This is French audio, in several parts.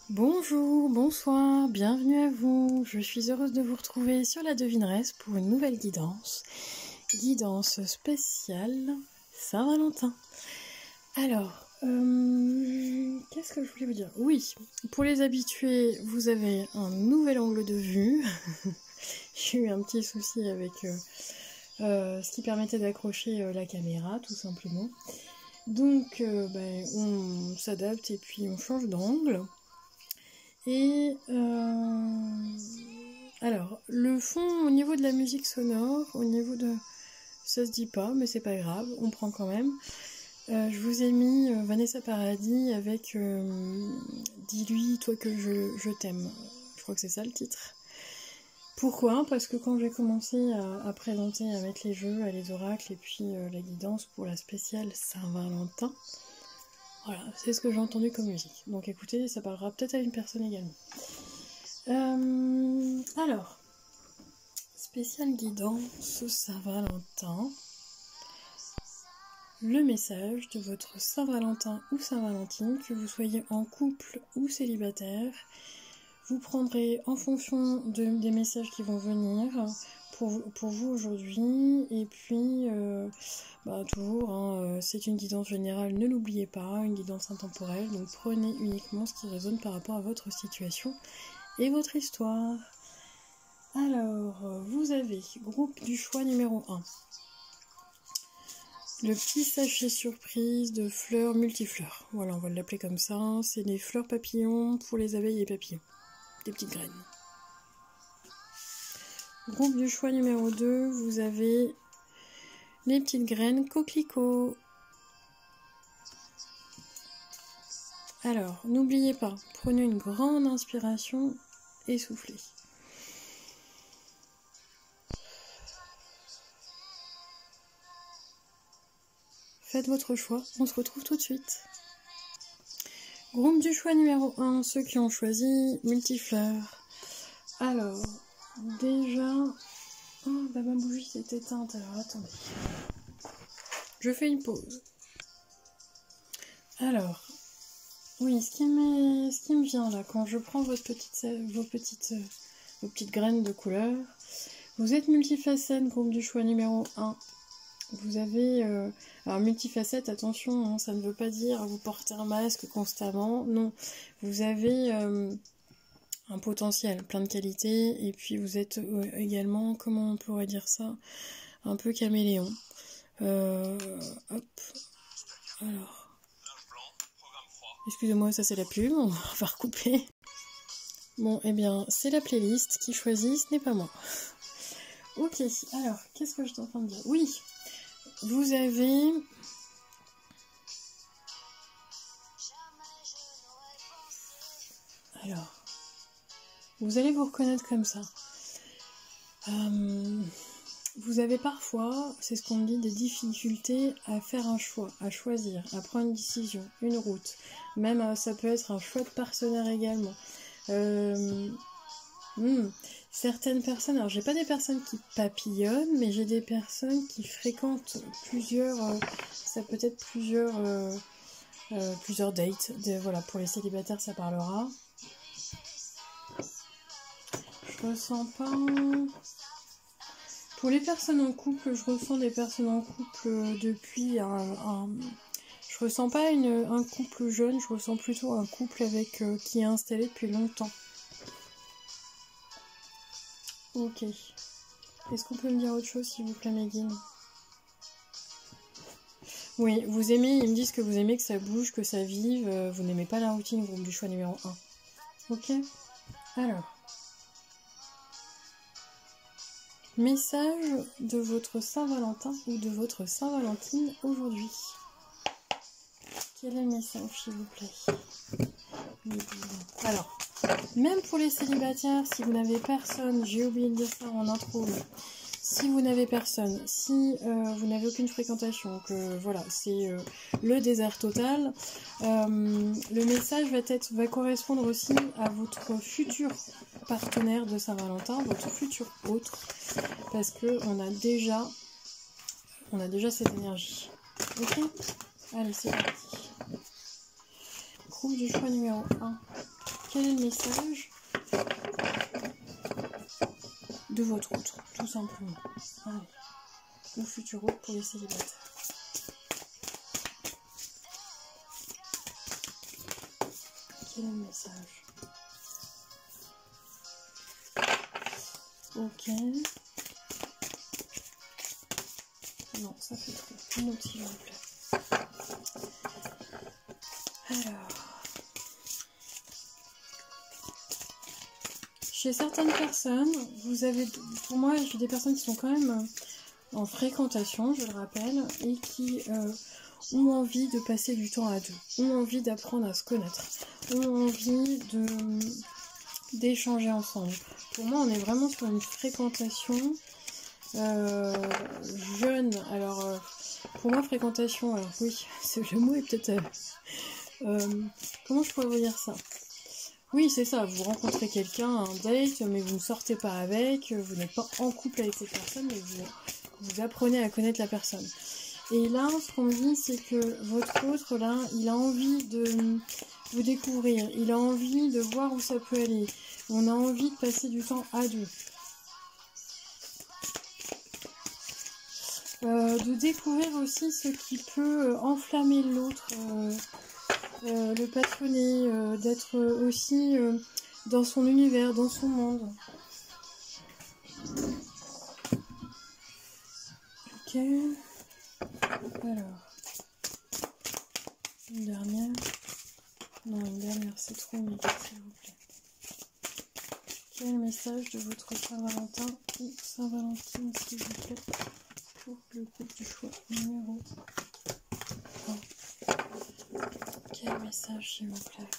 Bonjour, bonsoir, bienvenue à vous. Je suis heureuse de vous retrouver sur la devineresse pour une nouvelle guidance. Guidance spéciale Saint-Valentin. Alors, qu'est-ce que je voulais vous dire? Oui, pour les habitués, vous avez un nouvel angle de vue. J'ai eu un petit souci avec ce qui permettait d'accrocher la caméra, tout simplement. Donc, on s'adapte et puis on change d'angle. Et alors, le fond au niveau de la musique sonore, au niveau de... Ça se dit pas, mais c'est pas grave, on prend quand même. Je vous ai mis Vanessa Paradis avec Dis-lui, toi que je t'aime. Je crois que c'est ça le titre. Pourquoi? Parce que quand j'ai commencé à présenter, à mettre les jeux, les oracles et puis la guidance pour la spéciale Saint-Valentin, voilà, c'est ce que j'ai entendu comme musique. Donc écoutez, ça parlera peut-être à une personne également. Alors, spéciale guidance Saint-Valentin. Le message de votre Saint-Valentin ou Saint-Valentine, que vous soyez en couple ou célibataire, vous prendrez en fonction des messages qui vont venir pour vous aujourd'hui. Et puis, toujours, c'est une guidance générale, ne l'oubliez pas, une guidance intemporelle. Donc prenez uniquement ce qui résonne par rapport à votre situation et votre histoire. Alors, vous avez groupe du choix numéro 1. Le petit sachet surprise de fleurs multifleurs. Voilà, on va l'appeler comme ça. C'est des fleurs papillons pour les abeilles et papillons. Des petites graines. Groupe du choix numéro 2, vous avez les petites graines coquelicots. Alors, n'oubliez pas, prenez une grande inspiration et soufflez. Faites votre choix, on se retrouve tout de suite. Groupe du choix numéro 1, ceux qui ont choisi multifleurs. Alors, déjà... Oh, ma bougie s'est éteinte, alors attendez. Je fais une pause. Alors, oui, ce qui me vient là, quand je prends vos petites graines de couleur, vous êtes multifacette, groupe du choix numéro 1. Vous avez... alors multifacette, attention, ça ne veut pas dire vous portez un masque constamment, non. Vous avez un potentiel, plein de qualités, et puis vous êtes également, comment on pourrait dire ça, un peu caméléon. Hop, alors... Excusez-moi, ça c'est la pub, on va recouper. Bon, eh bien, c'est la playlist qui choisit, ce n'est pas moi. Ok, alors, qu'est-ce que je suis en train de dire? Oui, vous avez... Alors, vous allez vous reconnaître comme ça. Vous avez parfois, c'est ce qu'on dit, des difficultés à faire un choix, à choisir, à prendre une décision, une route. Même ça peut être un choix de partenaire également. Certaines personnes, alors j'ai pas des personnes qui papillonnent, mais j'ai des personnes qui fréquentent plusieurs, ça peut être plusieurs dates. Voilà, pour les célibataires ça parlera. Je ressens pas... Pour les personnes en couple, je ressens des personnes en couple depuis je ressens pas un couple jeune, je ressens plutôt un couple avec qui est installé depuis longtemps. Ok. Est-ce qu'on peut me dire autre chose, s'il vous plaît, Megan? Oui, vous aimez, ils me disent que vous aimez que ça bouge, que ça vive, vous n'aimez pas la routine, groupe du choix numéro 1. Ok. Alors. Message de votre Saint-Valentin ou de votre Saint-Valentine aujourd'hui. Quel est le message, s'il vous plaît? Alors, même pour les célibataires, si vous n'avez personne, j'ai oublié de dire ça en intro, mais si vous n'avez personne, si vous n'avez aucune fréquentation, que voilà, c'est le désert total, le message va correspondre aussi à votre futur partenaire de Saint-Valentin, votre futur autre, parce que on a déjà cette énergie. Ok? Allez, c'est parti. Groupe du choix numéro 1. quel est le message de votre autre, tout simplement. Allez. Ou futur autre pour les célibataires. Quel est le message? Ok. Non, ça fait trop. Une autre s'il vous plaît. Alors. Chez certaines personnes, vous avez, pour moi, j'ai des personnes qui sont quand même en fréquentation, je le rappelle, et qui ont envie de passer du temps à deux, ont envie d'apprendre à se connaître, ont envie d'échanger ensemble. Pour moi, on est vraiment sur une fréquentation jeune. Alors, pour moi, fréquentation, alors oui, le mot est peut-être... comment je pourrais vous dire ça? Oui, c'est ça, vous rencontrez quelqu'un, un date, mais vous ne sortez pas avec, vous n'êtes pas en couple avec cette personne, mais vous apprenez à connaître la personne. Et là, ce qu'on me dit, c'est que votre autre, là, il a envie de vous découvrir, il a envie de voir où ça peut aller, on a envie de passer du temps à deux. De découvrir aussi ce qui peut enflammer l'autre, le passionner, d'être aussi dans son univers, dans son monde. Ok. Alors. Une dernière. Non, une dernière, c'est trop méga, s'il vous plaît. Quel message de votre Saint-Valentin ou Saint-Valentine, s'il vous plaît, pour le groupe du choix numéro 1. Quel message, s'il vous plaît,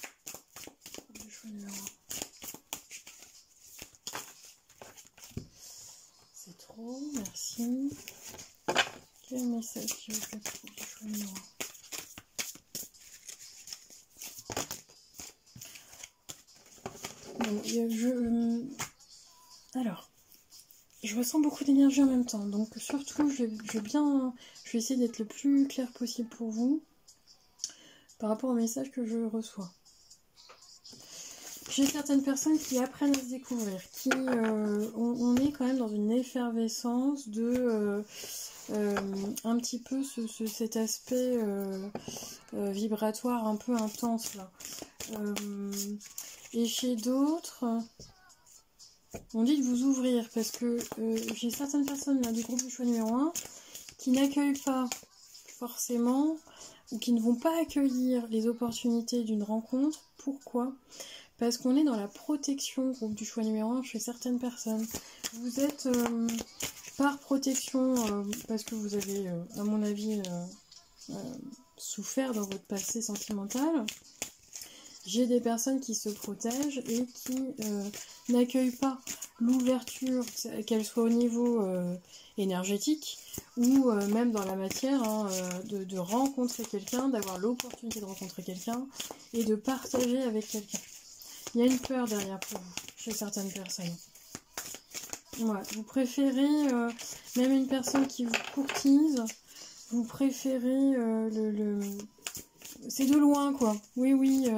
pour le choix numéro 1. C'est trop, merci. Quel message, s'il vous plaît, pour le choix numéro 1. Bon, alors, je ressens beaucoup d'énergie en même temps, donc surtout, je vais essayer d'être le plus clair possible pour vous par rapport au message que je reçois. J'ai certaines personnes qui apprennent à se découvrir, qui on est quand même dans une effervescence de un petit peu cet aspect vibratoire un peu intense là. Et chez d'autres, on dit de vous ouvrir parce que j'ai certaines personnes là du groupe du choix numéro 1 qui n'accueillent pas forcément ou qui ne vont pas accueillir les opportunités d'une rencontre. Pourquoi ? Parce qu'on est dans la protection, groupe du choix numéro 1, chez certaines personnes. Vous êtes par protection, parce que vous avez, à mon avis, souffert dans votre passé sentimental. J'ai des personnes qui se protègent et qui n'accueillent pas l'ouverture, qu'elle soit au niveau énergétique ou même dans la matière, hein, de rencontrer quelqu'un, d'avoir l'opportunité de rencontrer quelqu'un et de partager avec quelqu'un. Il y a une peur derrière pour vous, chez certaines personnes. Ouais, vous préférez, même une personne qui vous courtise, vous préférez c'est de loin, quoi. Oui,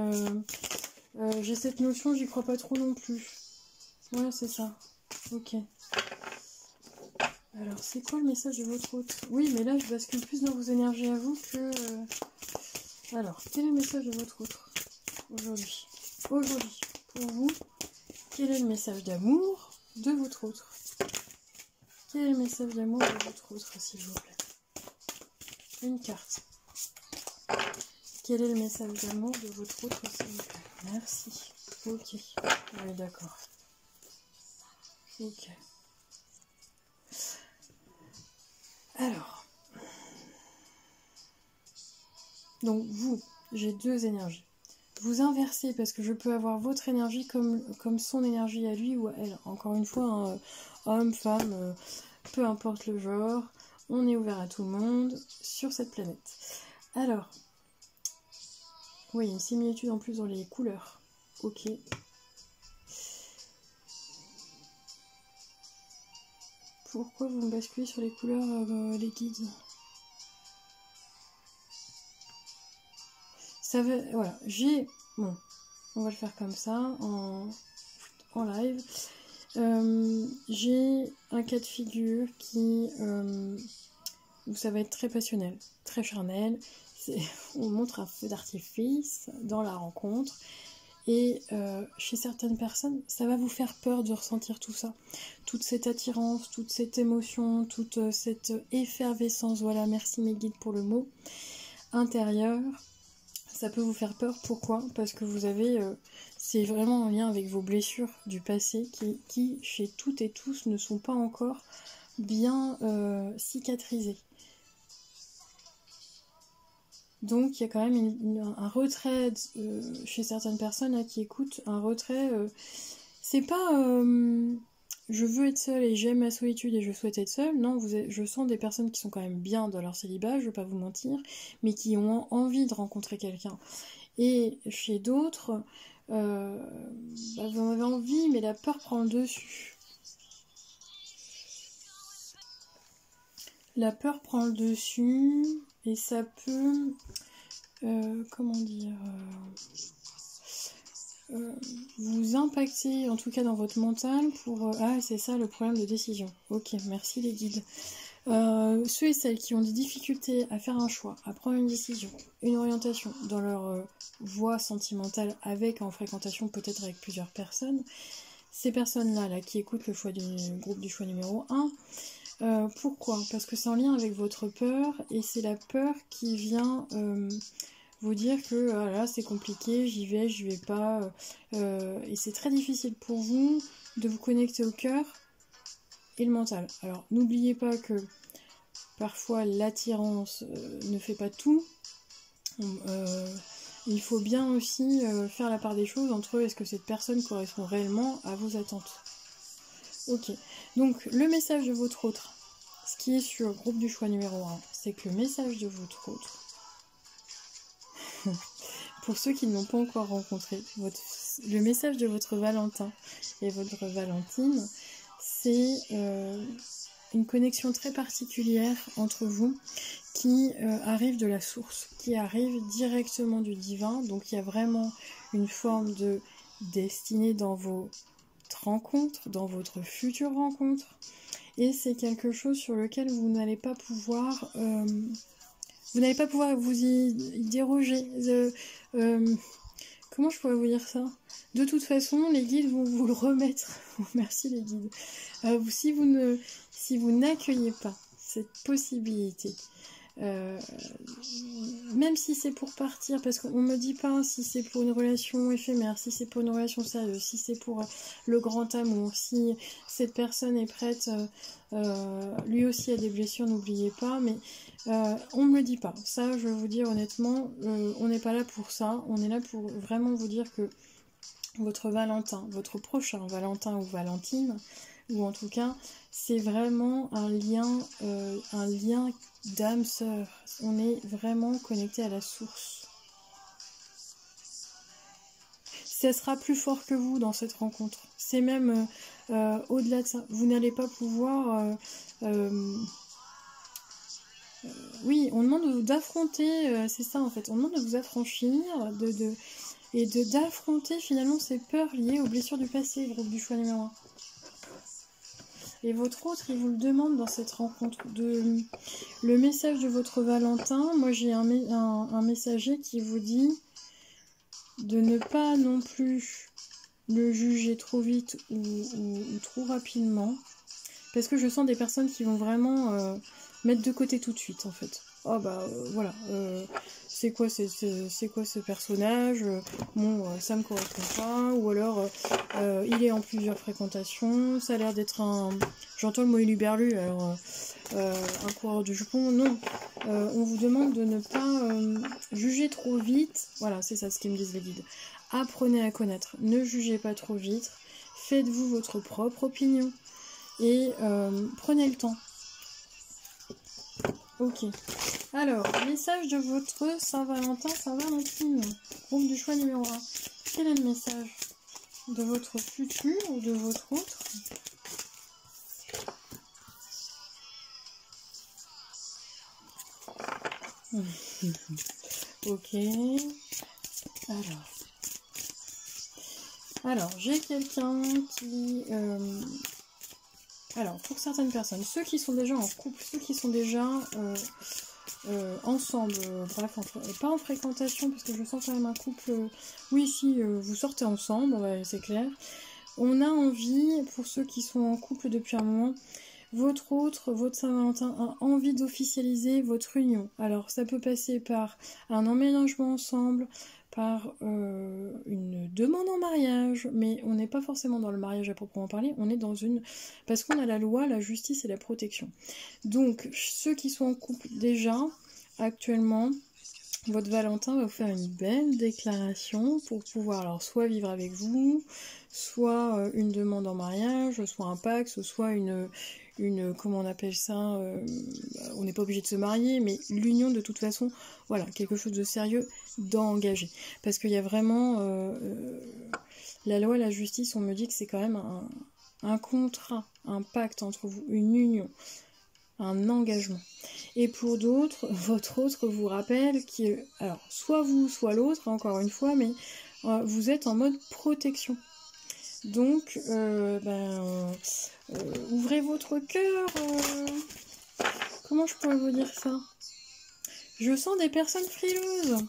j'ai cette notion, j'y crois pas trop non plus. Ouais, c'est ça. Ok. Alors, c'est quoi le message de votre hôte? Oui, mais là, je bascule plus dans vos énergies à vous que... Alors, quel est le message de votre autre aujourd'hui? Aujourd'hui, pour vous, quel est le message d'amour de votre autre? Quel est le message d'amour de votre autre, s'il vous plaît? Une carte. Quel est le message d'amour de votre autre, s'il vous plaît? Merci. Ok. Oui, d'accord. Ok. Alors. Donc, vous, j'ai deux énergies. Vous inversez parce que je peux avoir votre énergie comme son énergie à lui ou à elle. Encore une fois, hein, homme, femme, peu importe le genre, on est ouvert à tout le monde sur cette planète. Alors, oui, une similitude en plus dans les couleurs. Ok. Pourquoi vous me basculez sur les couleurs, les guides? Ça veut, voilà, j'ai... Bon. On va le faire comme ça, en live. J'ai un cas de figure qui... où ça va être très passionnel, très charnel. On montre un feu d'artifice dans la rencontre. Et chez certaines personnes, ça va vous faire peur de ressentir tout ça. Toute cette attirance, toute cette émotion, toute cette effervescence, voilà, merci mes guides pour le mot, intérieur. Ça peut vous faire peur, pourquoi? Parce que vous avez... c'est vraiment en lien avec vos blessures du passé qui, chez toutes et tous, ne sont pas encore bien cicatrisées. Donc il y a quand même un retrait chez certaines personnes là, qui écoutent, un retrait, c'est pas je veux être seule et j'aime ma solitude et je souhaite être seule, non, je sens des personnes qui sont quand même bien dans leur célibat, je vais pas vous mentir, mais qui ont envie de rencontrer quelqu'un. Et chez d'autres, vous en avez envie, mais la peur prend le dessus. La peur prend le dessus et ça peut, comment dire, vous impacter, en tout cas dans votre mental, pour... ah, c'est ça le problème de décision. Ok, merci les guides. Ceux et celles qui ont des difficultés à faire un choix, à prendre une décision, une orientation dans leur voie sentimentale avec, en fréquentation peut-être avec plusieurs personnes, ces personnes-là là, qui écoutent le choix du groupe du choix numéro 1, pourquoi? Parce que c'est en lien avec votre peur et c'est la peur qui vient vous dire que là c'est compliqué, j'y vais pas, et c'est très difficile pour vous de vous connecter au cœur et le mental. Alors n'oubliez pas que parfois l'attirance ne fait pas tout. Il faut bien aussi faire la part des choses entre est-ce que cette personne correspond réellement à vos attentes. Ok, donc le message de votre autre, ce qui est sur le groupe du choix numéro 1, c'est que le message de votre autre, pour ceux qui ne l'ont pas encore rencontré, le message de votre Valentin et votre Valentine, c'est une connexion très particulière entre vous qui arrive de la source, qui arrive directement du divin. Donc il y a vraiment une forme de destinée dans vos rencontre, dans votre future rencontre, et c'est quelque chose sur lequel vous n'allez pas pouvoir vous y déroger. Comment je pourrais vous dire ça? De toute façon, les guides vont vous le remettre. Merci les guides. Si vous n'accueillez pas cette possibilité, même si c'est pour partir, parce qu'on me dit pas si c'est pour une relation éphémère, si c'est pour une relation sérieuse, si c'est pour le grand amour, si cette personne est prête, lui aussi a des blessures, n'oubliez pas, mais on me le dit pas. Ça, je vais vous dire honnêtement, on n'est pas là pour ça, on est là pour vraiment vous dire que votre Valentin, votre prochain Valentin ou Valentine, ou en tout cas, c'est vraiment un lien d'âme sœur. On est vraiment connecté à la source. Ça sera plus fort que vous dans cette rencontre. C'est même au-delà de ça. Vous n'allez pas pouvoir... oui, on demande d'affronter, c'est ça en fait. On demande de vous affranchir, et d'affronter finalement ces peurs liées aux blessures du passé, groupe du choix numéro 1. Et votre autre, il vous le demande dans cette rencontre. Le message de votre Valentin, moi j'ai un messager qui vous dit de ne pas non plus le juger trop vite ou trop rapidement. Parce que je sens des personnes qui vont vraiment mettre de côté tout de suite en fait. Oh bah voilà, c'est quoi ce personnage, bon ça me correspond pas, ou alors il est en plusieurs fréquentations, ça a l'air d'être j'entends le mot éluberlu, alors un coureur de jupons, non, on vous demande de ne pas juger trop vite, voilà c'est ça ce qu'ils me disent les guides, apprenez à connaître, ne jugez pas trop vite, faites-vous votre propre opinion, et prenez le temps. Ok. Alors, message de votre Saint-Valentin, Saint-Valentine, groupe du choix numéro 1. Quel est le message de votre futur ou de votre autre? Ok. Alors. Alors, j'ai quelqu'un qui... Alors, pour certaines personnes, ceux qui sont déjà en couple, ceux qui sont déjà ensemble, bref, pas en fréquentation, parce que je sens quand même un couple... oui, si, vous sortez ensemble, ouais, c'est clair. On a envie, pour ceux qui sont en couple depuis un moment, votre Saint-Valentin a envie d'officialiser votre union. Alors, ça peut passer par un emménagement ensemble, par une demande en mariage, mais on n'est pas forcément dans le mariage à proprement parler, on est dans une... parce qu'on a la loi, la justice et la protection. Donc, ceux qui sont en couple déjà, actuellement, votre Valentin va vous faire une belle déclaration pour pouvoir alors soit vivre avec vous, soit une demande en mariage, soit un pacte, soit une comment on appelle ça, on n'est pas obligé de se marier, mais l'union de toute façon, voilà, quelque chose de sérieux, d'engagé. Parce qu'il y a vraiment la loi, la justice, on me dit que c'est quand même un contrat, un pacte entre vous, une union, un engagement. Et pour d'autres, votre autre vous rappelle que, alors, soit vous, soit l'autre, encore une fois, mais vous êtes en mode protection. Donc, ouvrez votre cœur. Comment je pourrais vous dire ça? Je sens des personnes frileuses.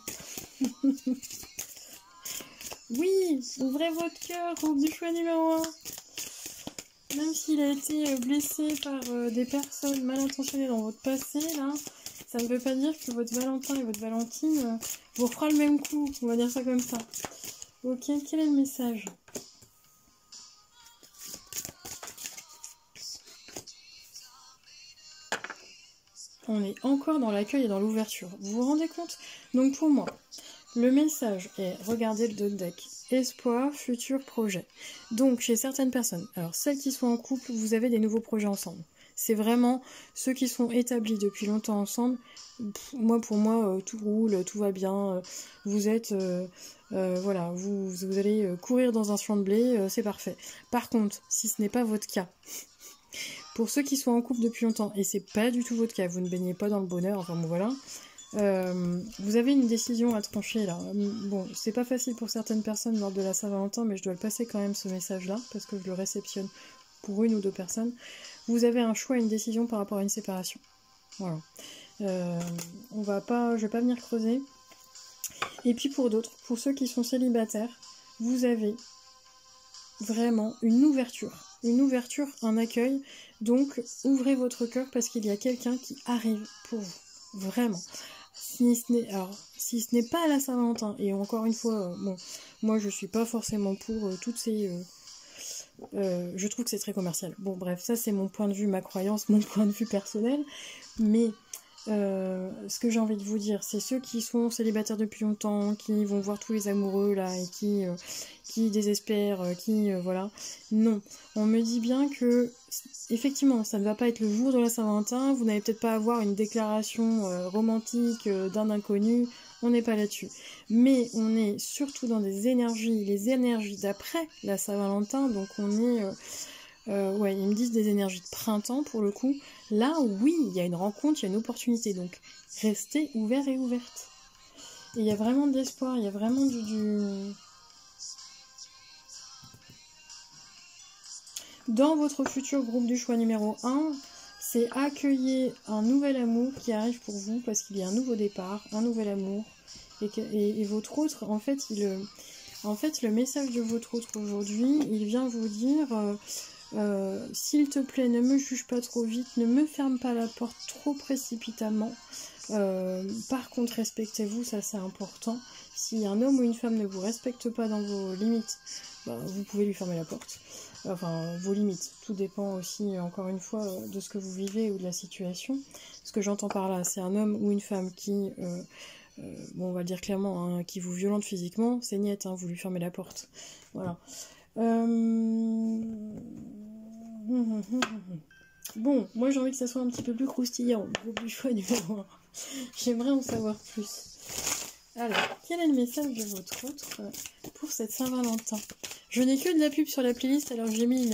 Oui, ouvrez votre cœur, groupe du choix numéro 1. Même s'il a été blessé par des personnes mal intentionnées dans votre passé, là, ça ne veut pas dire que votre Valentin et votre Valentine vous refera le même coup. On va dire ça comme ça. Ok, quel est le message? On est encore dans l'accueil et dans l'ouverture. Vous vous rendez compte? Donc pour moi, le message est, regardez le deck, espoir, futur, projet. Donc chez certaines personnes, alors celles qui sont en couple, vous avez des nouveaux projets ensemble. C'est vraiment ceux qui sont établis depuis longtemps ensemble. Pour moi, tout roule, tout va bien. Vous êtes, voilà, vous allez courir dans un champ de blé, c'est parfait. Par contre, si ce n'est pas votre cas, pour ceux qui sont en couple depuis longtemps, et c'est pas du tout votre cas, vous ne baignez pas dans le bonheur, enfin bon voilà, vous avez une décision à trancher là. Bon, c'est pas facile pour certaines personnes lors de la Saint-Valentin, mais je dois le passer quand même ce message-là, parce que je le réceptionne pour une ou deux personnes. Vous avez un choix, une décision par rapport à une séparation. Voilà. Je vais pas venir creuser. Et puis pour d'autres, pour ceux qui sont célibataires, vous avez vraiment une ouverture, un accueil. Donc ouvrez votre cœur parce qu'il y a quelqu'un qui arrive pour vous, vraiment. Si ce n'est pas à la Saint-Valentin, et encore une fois, bon, moi je suis pas forcément pour toutes ces... je trouve que c'est très commercial. Bon bref, ça c'est mon point de vue, ma croyance, mon point de vue personnel, mais ce que j'ai envie de vous dire, c'est ceux qui sont célibataires depuis longtemps, qui vont voir tous les amoureux là et qui désespèrent, voilà. Non, on me dit bien que effectivement, ça ne va pas être le jour de la Saint-Valentin. Vous n'allez peut-être pas avoir une déclaration romantique d'un inconnu. On n'est pas là-dessus. Mais on est surtout dans des énergies, les énergies d'après la Saint-Valentin. Donc on est ouais, ils me disent des énergies de printemps pour le coup. Là, oui, il y a une rencontre, il y a une opportunité. Donc, restez ouverts et ouvertes. Et il y a vraiment de l'espoir, il y a vraiment Dans votre futur groupe du choix numéro 1, c'est accueillir un nouvel amour qui arrive pour vous parce qu'il y a un nouveau départ, un nouvel amour. Et votre autre, en fait, le message de votre autre aujourd'hui, il vient vous dire... s'il te plaît, ne me juge pas trop vite, ne me ferme pas la porte trop précipitamment. Par contre, respectez-vous, ça c'est important. Si un homme ou une femme ne vous respecte pas dans vos limites, vous pouvez lui fermer la porte. Enfin, vos limites. Tout dépend aussi, encore une fois, de ce que vous vivez ou de la situation. Ce que j'entends par là, c'est un homme ou une femme qui... bon, on va le dire clairement, hein, qui vous violente physiquement, c'est niet, hein, vous lui fermez la porte. Voilà. Bon, moi j'ai envie que ça soit un petit peu plus croustillant, groupe du choix numéro 1. J'aimerais en savoir plus. Alors, quel est le message de votre autre pour cette Saint-Valentin? Je n'ai que de la pub sur la playlist, alors j'ai mis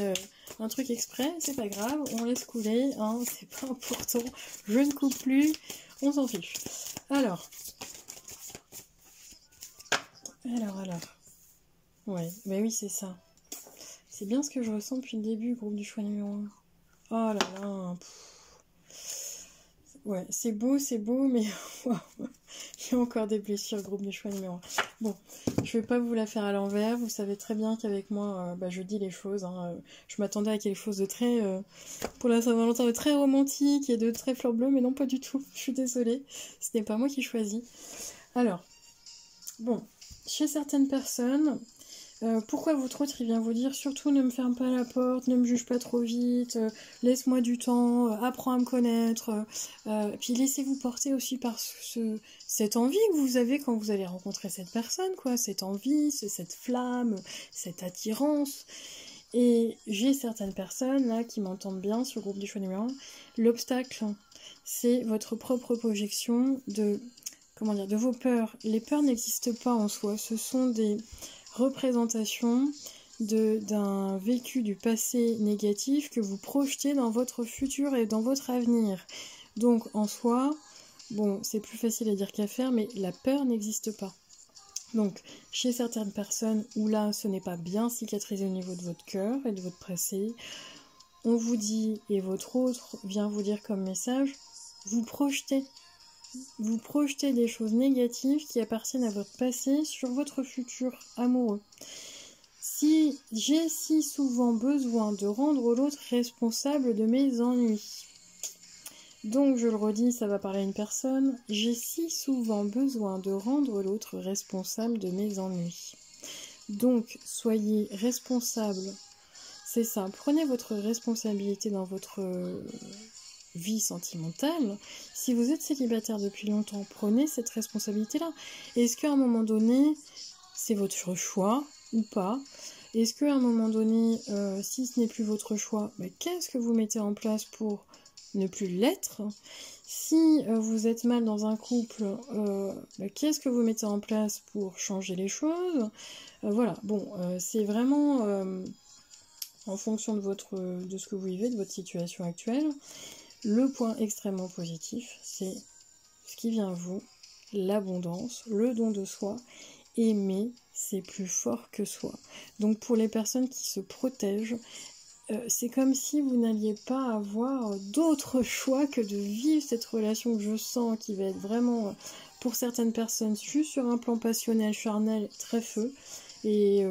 un truc exprès, c'est pas grave, on laisse couler, hein, c'est pas important, je ne coupe plus, on s'en fiche. Alors. Ouais, bah oui, c'est ça. C'est bien ce que je ressens depuis le début, groupe du choix numéro 1. Oh là là. Ouais, c'est beau, mais il y a encore des blessures, groupe du choix numéro 1. Bon, je vais pas vous la faire à l'envers. Vous savez très bien qu'avec moi, je dis les choses. Hein. Je m'attendais à quelque chose de très, pour la Saint-Valentin, de très romantique et de très fleur bleue, mais non, pas du tout. Je suis désolée. Ce n'est pas moi qui choisis. Alors, bon, chez certaines personnes... pourquoi votre autre il vient vous dire surtout ne me ferme pas la porte, ne me juge pas trop vite, laisse-moi du temps, apprends à me connaître, puis laissez-vous porter aussi par cette envie que vous avez quand vous allez rencontrer cette personne, quoi, cette envie, cette flamme, cette attirance. Et j'ai certaines personnes là qui m'entendent bien sur le groupe du choix numéro 1. L'obstacle, c'est votre propre projection de, comment dire, de vos peurs. Les peurs n'existent pas en soi, ce sont des représentation d'un vécu du passé négatif que vous projetez dans votre futur et dans votre avenir. Donc en soi, bon, c'est plus facile à dire qu'à faire, mais la peur n'existe pas. Donc chez certaines personnes où là ce n'est pas bien cicatrisé au niveau de votre cœur et de votre passé, on vous dit, et votre autre vient vous dire comme message, vous projetez des choses négatives qui appartiennent à votre passé sur votre futur amoureux. Si j'ai si souvent besoin de rendre l'autre responsable de mes ennuis. Donc je le redis, ça va parler à une personne. J'ai si souvent besoin de rendre l'autre responsable de mes ennuis. Donc soyez responsable. C'est ça, prenez votre responsabilité dans votre vie sentimentale. Si vous êtes célibataire depuis longtemps, prenez cette responsabilité-là. Est-ce qu'à un moment donné, c'est votre choix ou pas? Est-ce qu'à un moment donné, si ce n'est plus votre choix, qu'est-ce que vous mettez en place pour ne plus l'être? Si vous êtes mal dans un couple, qu'est-ce que vous mettez en place pour changer les choses? Voilà, bon, c'est vraiment en fonction de ce que vous vivez, de votre situation actuelle. Le point extrêmement positif, c'est ce qui vient à vous, l'abondance, le don de soi. Aimer, c'est plus fort que soi. Donc pour les personnes qui se protègent, c'est comme si vous n'alliez pas avoir d'autre choix que de vivre cette relation que je sens qui va être vraiment, pour certaines personnes, juste sur un plan passionnel, charnel, très feu. Et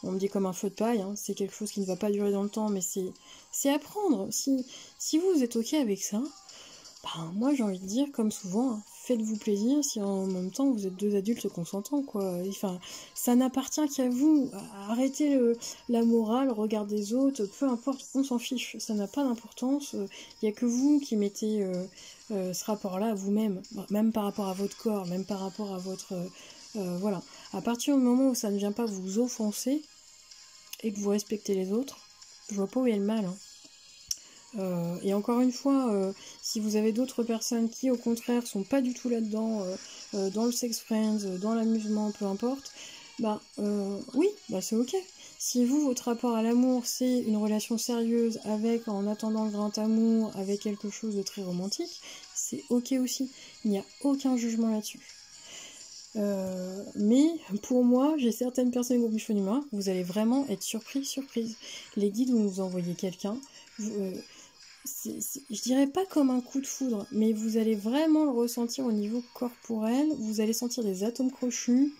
on me dit comme un feu de paille, hein, c'est quelque chose qui ne va pas durer dans le temps, mais c'est à prendre. Si vous êtes ok avec ça, moi j'ai envie de dire, comme souvent, hein, faites-vous plaisir si en même temps vous êtes deux adultes consentants, quoi. Enfin, ça n'appartient qu'à vous. Arrêtez la morale, le regard des autres, peu importe, on s'en fiche. Ça n'a pas d'importance. Il n'y a que vous qui mettez ce rapport-là à vous-même, même par rapport à votre corps, même par rapport à votre... voilà. À partir du moment où ça ne vient pas vous offenser et que vous respectez les autres, je vois pas où est le mal, hein. Et encore une fois, si vous avez d'autres personnes qui au contraire sont pas du tout là-dedans, dans le sex friends, dans l'amusement, peu importe, oui, c'est ok. Si vous, votre rapport à l'amour, c'est une relation sérieuse avec, en attendant le grand amour, avec quelque chose de très romantique, c'est ok aussi. Il n'y a aucun jugement là-dessus. Mais pour moi, j'ai certaines personnes au groupe numéro 1, vous allez vraiment être surprise. Les guides vont vous envoyer quelqu'un, je dirais pas comme un coup de foudre, mais vous allez vraiment le ressentir au niveau corporel, vous allez sentir des atomes crochus,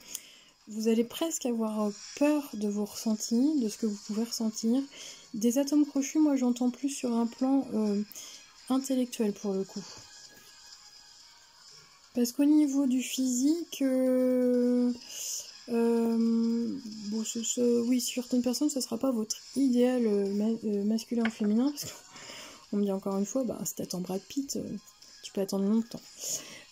vous allez presque avoir peur de vos ressentis, de ce que vous pouvez ressentir. Des atomes crochus, moi j'entends plus sur un plan intellectuel pour le coup. Parce qu'au niveau du physique, oui, sur certaines personnes, ce ne sera pas votre idéal masculin ou féminin, parce qu'on me dit encore une fois, si t'attends Brad Pitt, tu peux attendre longtemps.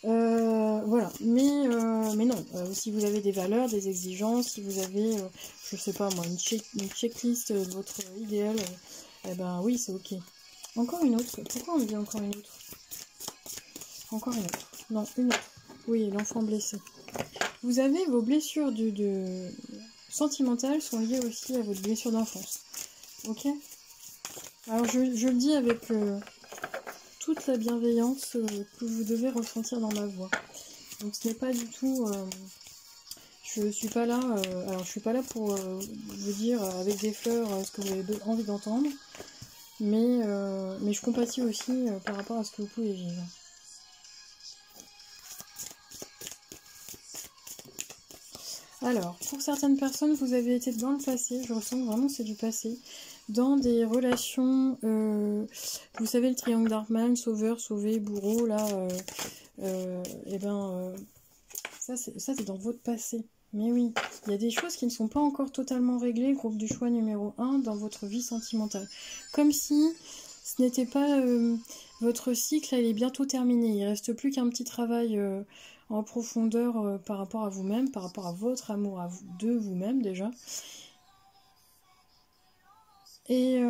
Voilà, mais non, si vous avez des valeurs, des exigences, si vous avez, je sais pas moi, une checklist de votre idéal, oui, c'est ok. Encore une autre, pourquoi on me dit encore une autre? Encore une autre. Non, une autre. Oui, l'enfant blessé. Vous avez vos blessures sentimentales sont liées aussi à votre blessure d'enfance. Ok? Alors je le dis avec toute la bienveillance que vous devez ressentir dans ma voix. Donc ce n'est pas du tout... je Je suis pas là, alors je suis pas là pour vous dire avec des fleurs ce que vous avez envie d'entendre, mais je compatis aussi par rapport à ce que vous pouvez vivre. Alors, pour certaines personnes, vous avez été dans le passé, je ressens que vraiment c'est du passé, dans des relations, vous savez le triangle d'Hartmann, sauveur, sauvé, bourreau, là, ça c'est dans votre passé. Mais oui, il y a des choses qui ne sont pas encore totalement réglées, groupe du choix numéro 1, dans votre vie sentimentale. Comme si ce n'était pas... votre cycle, il est bientôt terminé, il ne reste plus qu'un petit travail... en profondeur par rapport à vous-même, par rapport à votre amour à vous, de vous-même déjà. Et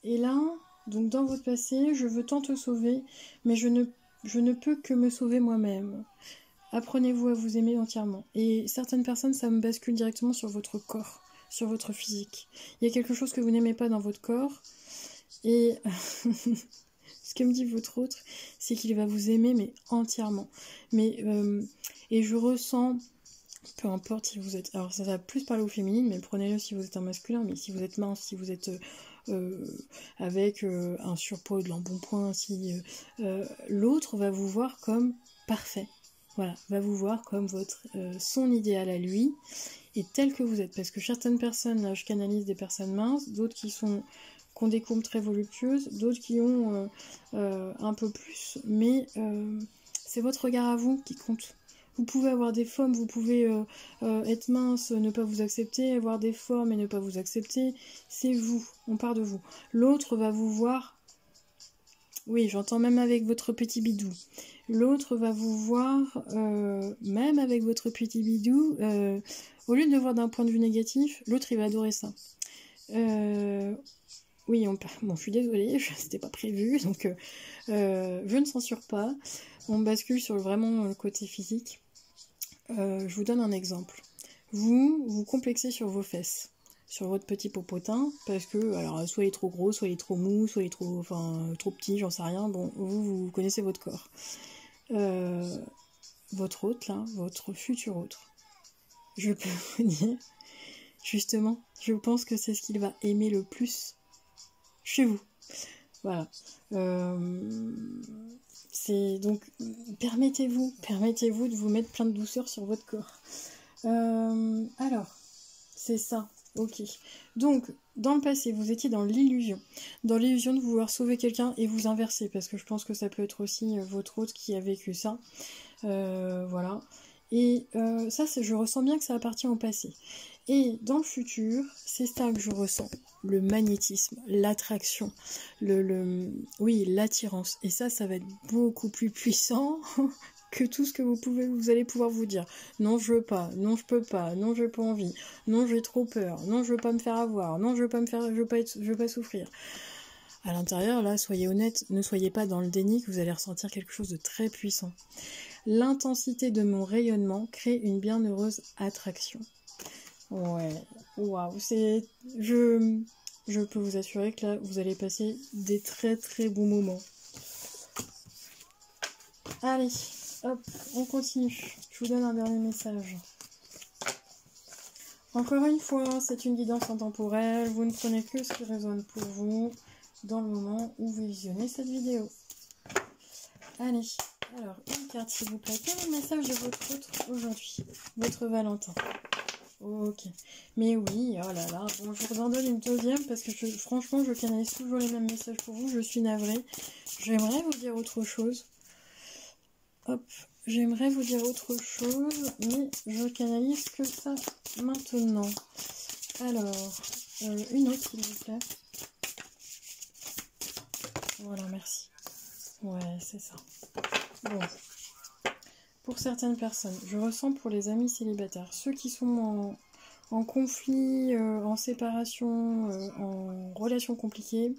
là, donc dans votre passé, je veux tant te sauver, mais je ne peux que me sauver moi-même. Apprenez-vous à vous aimer entièrement. Et certaines personnes, ça me bascule directement sur votre corps, sur votre physique. Il y a quelque chose que vous n'aimez pas dans votre corps, et... Ce que me dit votre autre, c'est qu'il va vous aimer, mais entièrement. Mais, et je ressens, peu importe si vous êtes... Alors ça va plus parler au féminin, mais prenez-le si vous êtes un masculin, mais si vous êtes mince, si vous êtes avec un surpoids ou de l'embonpoint, si l'autre va vous voir comme parfait. Voilà, va vous voir comme son idéal à lui, et tel que vous êtes. Parce que certaines personnes, là je canalise des personnes minces, d'autres qui ont des courbes très voluptueuses, d'autres qui ont un peu plus, mais c'est votre regard à vous qui compte. Vous pouvez avoir des formes, vous pouvez être mince, ne pas vous accepter, avoir des formes et ne pas vous accepter, c'est vous, on part de vous. L'autre va vous voir, oui j'entends même avec votre petit bidou, l'autre va vous voir, même avec votre petit bidou, au lieu de le voir d'un point de vue négatif, l'autre il va adorer ça. Oui, bon, je suis désolée, c'était pas prévu, donc je ne censure pas. On bascule sur vraiment le côté physique. Je vous donne un exemple. Vous complexez sur vos fesses, sur votre petit popotin, parce que, alors, soit il est trop gros, soit il est trop mou, soit il est trop petit, j'en sais rien. Bon, vous connaissez votre corps. Votre hôte, là, votre futur autre, je peux vous dire, justement, je pense que c'est ce qu'il va aimer le plus chez vous. Voilà. C'est donc permettez-vous de vous mettre plein de douceur sur votre corps. Alors, c'est ça. Ok. Donc, dans le passé, vous étiez dans l'illusion de vouloir sauver quelqu'un et vous inverser, parce que je pense que ça peut être aussi votre hôte qui a vécu ça. Voilà. Et ça, je ressens bien que ça appartient au passé. Et dans le futur, c'est ça que je ressens. Le magnétisme, l'attraction, oui, l'attirance. Et ça va être beaucoup plus puissant que tout ce que vous allez pouvoir vous dire. Non, je veux pas. Non, je peux pas. Non, j'ai pas envie. Non, j'ai trop peur. Non, je veux pas me faire avoir. Non, je veux pas souffrir. À l'intérieur, là, soyez honnête, ne soyez pas dans le déni que vous allez ressentir quelque chose de très puissant. L'intensité de mon rayonnement crée une bienheureuse attraction. Ouais, waouh, je peux vous assurer que là, vous allez passer des très très bons moments. Allez, hop, on continue. Je vous donne un dernier message. Encore une fois, c'est une guidance intemporelle. Vous ne prenez que ce qui résonne pour vous dans le moment où vous visionnez cette vidéo. Allez, alors, une carte s'il vous plaît. Quel est le message de votre autre aujourd'hui? Votre Valentin. Ok. Mais oui, oh là là. Bon, je vous en donne une deuxième parce que franchement, je canalise toujours les mêmes messages pour vous. Je suis navrée. J'aimerais vous dire autre chose. Hop. J'aimerais vous dire autre chose, mais je canalise que ça maintenant. Alors, une autre s'il vous plaît. Voilà, merci. Ouais, c'est ça. Bon. Pour certaines personnes, je ressens pour les amis célibataires, ceux qui sont en conflit, en séparation, en relation compliquée,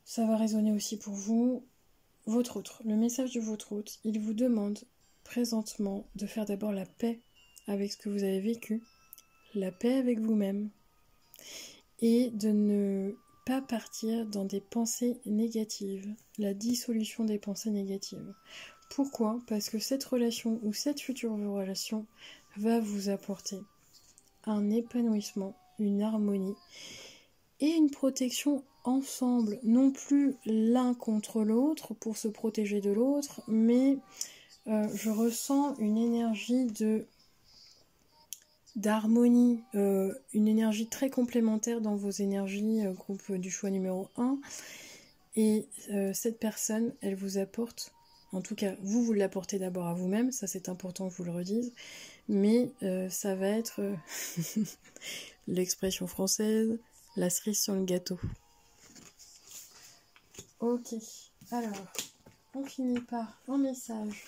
ça va résonner aussi pour vous. Votre autre, le message de votre autre, il vous demande présentement de faire d'abord la paix avec ce que vous avez vécu, la paix avec vous-même, et de ne pas partir dans des pensées négatives, la dissolution des pensées négatives. Pourquoi? Parce que cette relation ou cette future relation va vous apporter un épanouissement, une harmonie et une protection ensemble, non plus l'un contre l'autre pour se protéger de l'autre, mais je ressens une énergie d'harmonie, une énergie très complémentaire dans vos énergies, groupe du choix numéro 1. Et cette personne, elle vous apporte, en tout cas, vous l'apportez d'abord à vous-même, ça c'est important que je vous le redise, mais ça va être l'expression française, la cerise sur le gâteau. Ok, alors, on finit par un message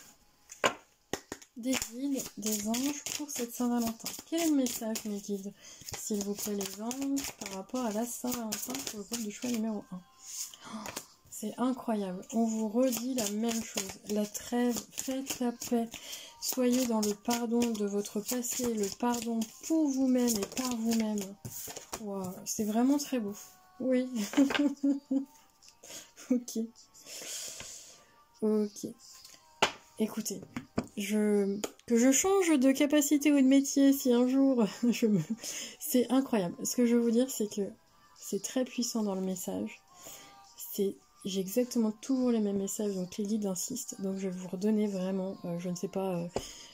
des guides, des anges pour cette Saint-Valentin. Quel est le message, mes guides, s'il vous plaît, les anges, par rapport à la Saint-Valentin pour le groupe du choix numéro 1? C'est incroyable. On vous redit la même chose. La trêve, faites la paix. Soyez dans le pardon de votre passé, le pardon pour vous-même et par vous-même. Wow, c'est vraiment très beau. Oui. Ok. Ok. Écoutez, que je change de capacité ou de métier si un jour c'est incroyable. Ce que je veux vous dire, c'est que c'est très puissant dans le message. J'ai exactement toujours les mêmes messages, donc les guides insistent. Donc je vais vous redonner vraiment, je ne sais pas,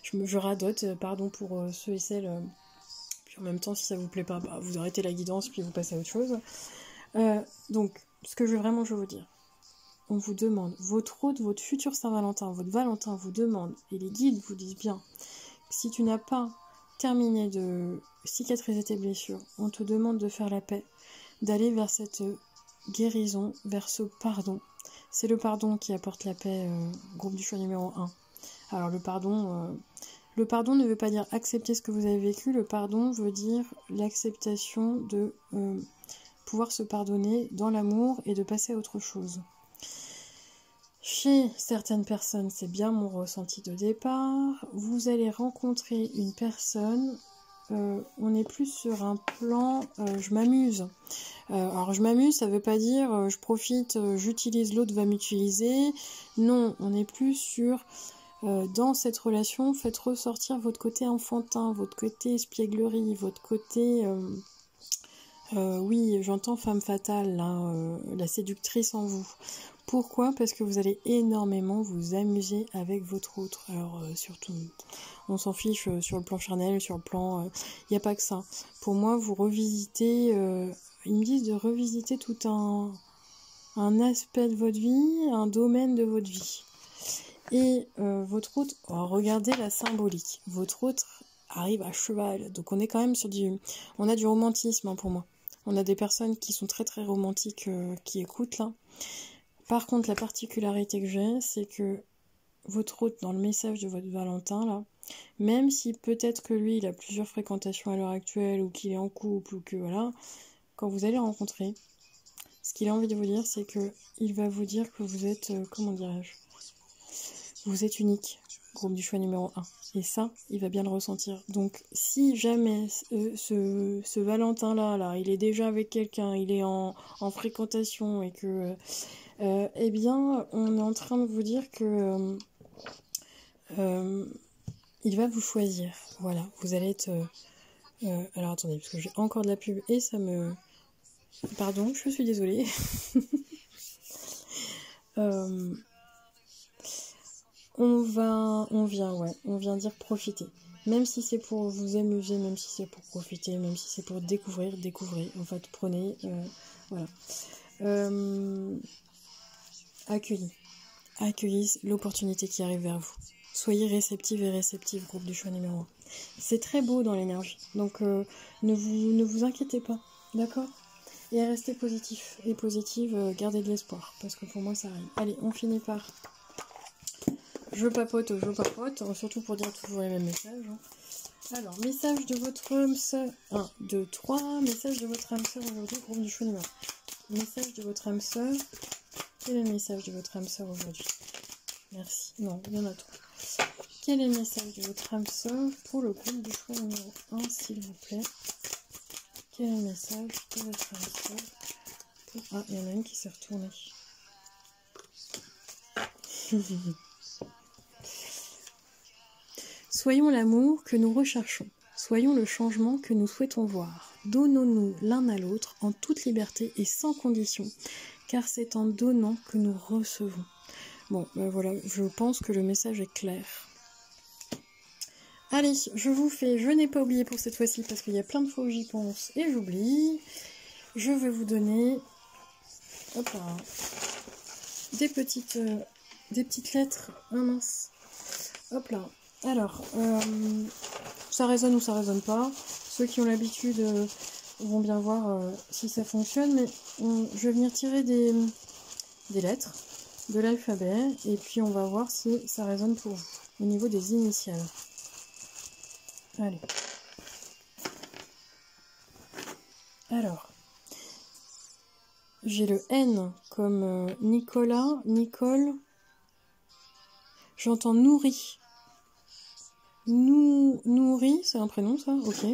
je radote, pardon pour ceux et celles. Puis en même temps, si ça vous plaît pas, bah, vous arrêtez la guidance puis vous passez à autre chose. Donc, ce que je veux vous dire, on vous demande, votre hôte, votre futur Saint-Valentin, votre Valentin vous demande, et les guides vous disent bien, si tu n'as pas terminé de cicatriser tes blessures, on te demande de faire la paix, d'aller vers cette guérison, vers ce pardon. C'est le pardon qui apporte la paix, groupe du choix numéro 1. Alors le pardon ne veut pas dire accepter ce que vous avez vécu, le pardon veut dire l'acceptation de pouvoir se pardonner dans l'amour et de passer à autre chose. Chez certaines personnes, c'est bien mon ressenti de départ, vous allez rencontrer une personne, on est plus sur un plan je m'amuse. Alors je m'amuse, ça veut pas dire je profite, j'utilise, l'autre va m'utiliser. Non, on est plus sur dans cette relation, faites ressortir votre côté enfantin, votre côté espièglerie, votre côté oui, j'entends femme fatale, là, la séductrice en vous. Pourquoi? Parce que vous allez énormément vous amuser avec votre autre. Alors surtout, on s'en fiche sur le plan charnel, sur le plan... Il n'y a pas que ça. Pour moi, vous revisitez... ils me disent de revisiter tout un aspect de votre vie, un domaine de votre vie. Et votre autre... Oh, regardez la symbolique. Votre autre arrive à cheval. Donc on est quand même sur du... On a du romantisme hein, pour moi. On a des personnes qui sont très très romantiques qui écoutent là. Par contre, la particularité que j'ai, c'est que votre hôte, dans le message de votre Valentin, là, même si peut-être que lui, il a plusieurs fréquentations à l'heure actuelle, ou qu'il est en couple, ou que voilà, quand vous allez le rencontrer, ce qu'il a envie de vous dire, c'est que il va vous dire que vous êtes, comment dirais-je, vous êtes unique, groupe du choix numéro 1. Et ça, il va bien le ressentir. Donc, si jamais ce Valentin-là, il est déjà avec quelqu'un, il est en fréquentation, et que... eh bien, on est en train de vous dire que il va vous choisir. Voilà, vous allez être... alors attendez, parce que j'ai encore de la pub et ça me... Pardon, je suis désolée. On vient dire profiter. Même si c'est pour vous amuser, même si c'est pour profiter, même si c'est pour découvrir. En fait, prenez... voilà. Accueillez l'opportunité qui arrive vers vous. Soyez réceptive et réceptive, groupe du choix numéro 1. C'est très beau dans l'énergie, donc ne vous inquiétez pas, d'accord? Et restez positif et positive, gardez de l'espoir, parce que pour moi ça arrive. Allez, on finit par je papote, surtout pour dire toujours les mêmes messages. Hein. Alors, message de votre âme sœur, 1, 2, 3, message de votre âme sœur aujourd'hui, groupe du choix numéro 1. Message de votre âme sœur. Quel est le message de votre âme sœur aujourd'hui? Merci. Non, il y en a trop. Quel est le message de votre âme sœur pour le groupe du choix numéro 1, s'il vous plaît? Quel est le message de votre âme sœur pour... Ah, il y en a une qui s'est retournée. Soyons l'amour que nous recherchons. Soyons le changement que nous souhaitons voir. Donnons-nous l'un à l'autre en toute liberté et sans condition, car c'est en donnant que nous recevons. Bon, ben voilà, je pense que le message est clair. Allez, je n'ai pas oublié pour cette fois-ci parce qu'il y a plein de fois où j'y pense et j'oublie. Je vais vous donner hop là, des petites lettres. Ah mince. Hop là. Alors, ça résonne ou ça résonne pas. Ceux qui ont l'habitude vont bien voir si ça fonctionne. Mais je vais venir tirer des lettres de l'alphabet et puis on va voir si ça résonne pour vous au niveau des initiales. Allez. Alors, j'ai le N comme Nicolas, Nicole. J'entends nourri. Nourri, c'est un prénom ça? Ok.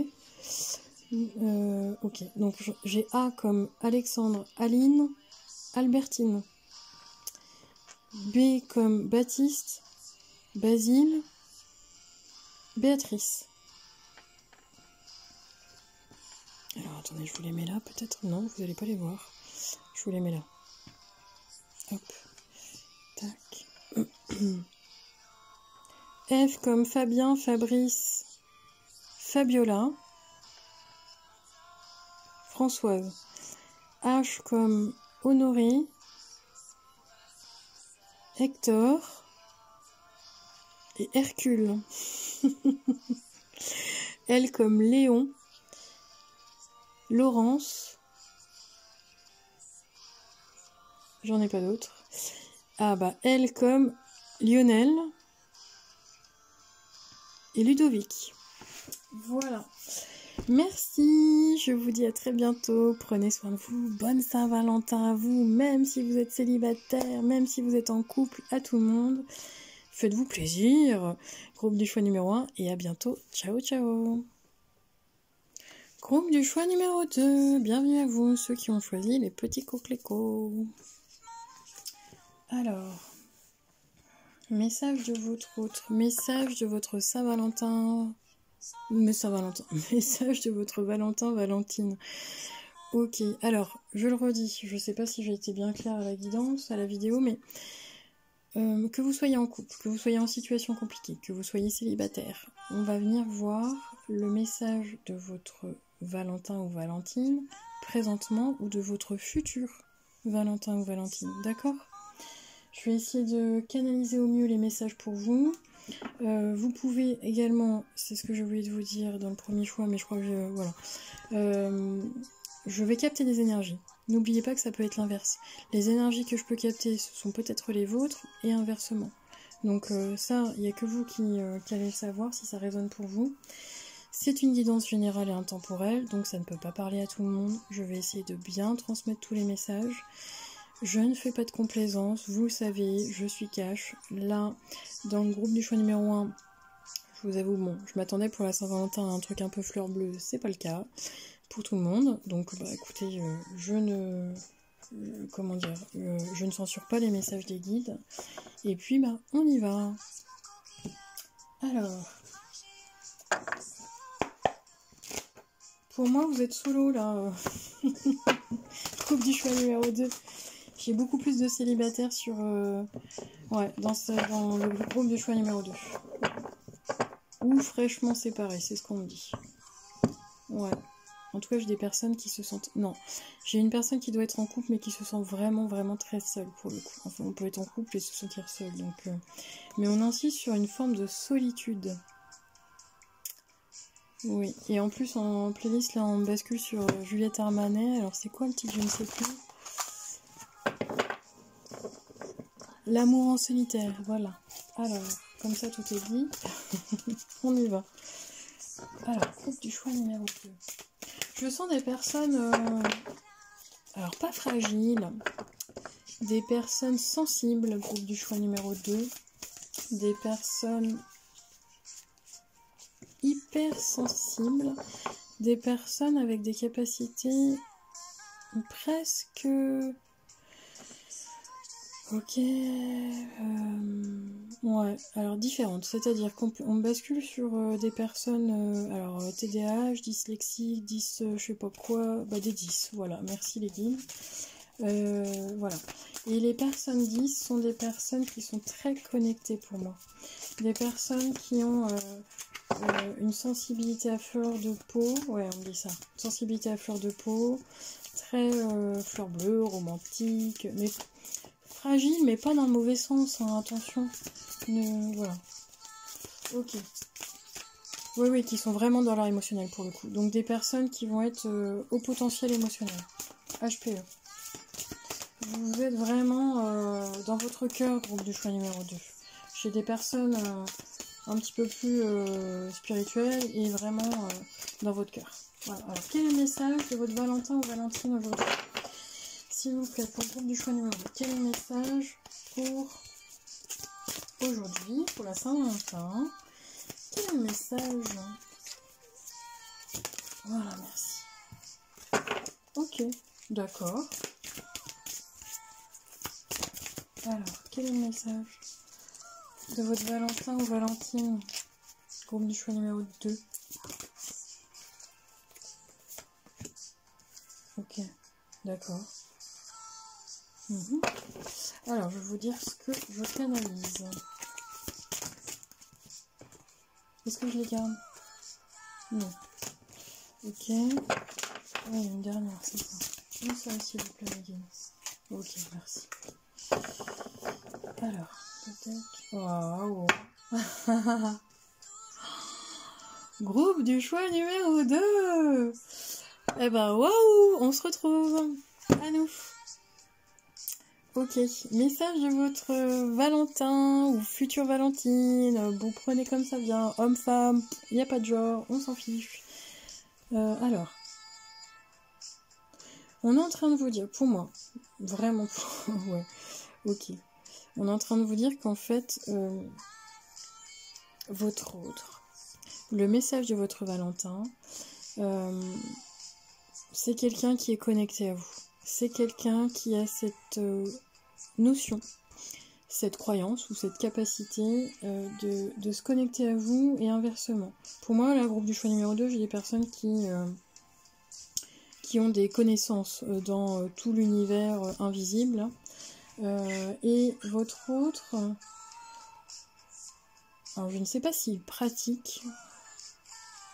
Ok, donc j'ai A comme Alexandre, Aline, Albertine. B comme Baptiste, Basile, Béatrice. Alors attendez, je vous les mets là peut-être? Non, vous n'allez pas les voir. Je vous les mets là. Hop. Tac. F comme Fabien, Fabrice, Fabiola, Françoise. H comme Honoré, Hector et Hercule. L comme Léon, Laurence. J'en ai pas d'autres. Ah bah L comme Lionel et Ludovic. Voilà. Merci, je vous dis à très bientôt. Prenez soin de vous. Bonne Saint-Valentin à vous, même si vous êtes célibataire, même si vous êtes en couple, à tout le monde. Faites-vous plaisir. Groupe du choix numéro 1 et à bientôt. Ciao, ciao. Groupe du choix numéro 2. Bienvenue à vous, ceux qui ont choisi les petits coquelicots. Alors, message de votre Saint-Valentin. Message de votre Valentin, Valentine. Ok, alors, je le redis, je sais pas si j'ai été bien claire à la guidance, à la vidéo, mais que vous soyez en couple, que vous soyez en situation compliquée, que vous soyez célibataire, on va venir voir le message de votre Valentin ou Valentine, présentement, ou de votre futur Valentin ou Valentine, d'accord ? Je vais essayer de canaliser au mieux les messages pour vous. Vous pouvez également, c'est ce que je voulais vous dire dans le premier choix, mais je crois que voilà. Je vais capter des énergies. N'oubliez pas que ça peut être l'inverse. Les énergies que je peux capter, ce sont peut-être les vôtres et inversement. Donc ça, il n'y a que vous qui allez le savoir si ça résonne pour vous. C'est une guidance générale et intemporelle, donc ça ne peut pas parler à tout le monde. Je vais essayer de bien transmettre tous les messages. Je ne fais pas de complaisance, vous le savez, je suis cash. Là, dans le groupe du choix numéro 1, je vous avoue, bon, je m'attendais pour la Saint-Valentin à un truc un peu fleur bleue, c'est pas le cas pour tout le monde. Donc, bah écoutez, je ne censure pas les messages des guides. Et puis, bah, on y va. Alors, pour moi, vous êtes solo là. Groupe du choix numéro 2. J'ai beaucoup plus de célibataires sur dans le groupe de choix numéro 2. Ou fraîchement séparés, c'est ce qu'on me dit. Ouais. En tout cas, j'ai des personnes qui se sentent... Non, j'ai une personne qui doit être en couple, mais qui se sent vraiment, vraiment très seule, pour le coup. Enfin, on peut être en couple et se sentir seul, donc... Mais on insiste sur une forme de solitude. Oui, et en plus, en playlist, là, on bascule sur Juliette Armanet. Alors, c'est quoi le titre? Je ne sais plus. L'amour en solitaire, voilà. Alors, comme ça, tout est dit. On y va. Alors, groupe du choix numéro 2. Je sens des personnes... alors, pas fragiles. Des personnes sensibles, groupe du choix numéro 2. Des personnes hypersensibles. Des personnes avec des capacités presque... Ok. Ouais, alors différentes. C'est-à-dire qu'on bascule sur des personnes, alors TDAH, dyslexie, 10, je sais pas quoi, bah des 10, voilà, merci les guides. Voilà. Et les personnes 10 sont des personnes qui sont très connectées pour moi. Des personnes qui ont une sensibilité à fleur de peau, ouais, on dit ça, sensibilité à fleur de peau, très fleur bleue, romantique, mais fragile, mais pas dans le mauvais sens, hein, attention. Voilà. Ok. Oui, oui, qui sont vraiment dans leur émotionnel pour le coup. Donc des personnes qui vont être au potentiel émotionnel. HPE. Vous êtes vraiment dans votre cœur, groupe du choix numéro 2. Chez des personnes un petit peu plus spirituelles et vraiment dans votre cœur. Voilà. Alors, quel est le message de votre Valentin ou Valentine aujourd'hui? S'il vous plaît, pour le groupe du choix numéro 2, quel est le message pour aujourd'hui, pour la Saint-Valentin? Quel est le message? Voilà, merci. Ok, d'accord. Alors, quel est le message de votre Valentin ou Valentine? Groupe du choix numéro 2. Ok, d'accord. Alors, je vais vous dire ce que je canalise. Est-ce que je les garde? Non. Ok. Oui, une dernière, c'est ça. Une seule, s'il vous plaît, Megan. Ok, merci. Alors, peut-être... Waouh. Groupe du choix numéro 2. Eh ben, waouh, on se retrouve. À nous. Ok, message de votre Valentin ou future Valentine. Vous prenez comme ça vient, homme-femme, il n'y a pas de genre, on s'en fiche. Alors, on est en train de vous dire, pour moi, vraiment, ouais, ok. On est en train de vous dire qu'en fait, votre autre, le message de votre Valentin, c'est quelqu'un qui est connecté à vous. C'est quelqu'un qui a cette notion, cette croyance ou cette capacité de se connecter à vous et inversement. Pour moi, le groupe du choix numéro 2, j'ai des personnes qui ont des connaissances dans tout l'univers invisible. Et votre autre, alors je ne sais pas s'il pratique,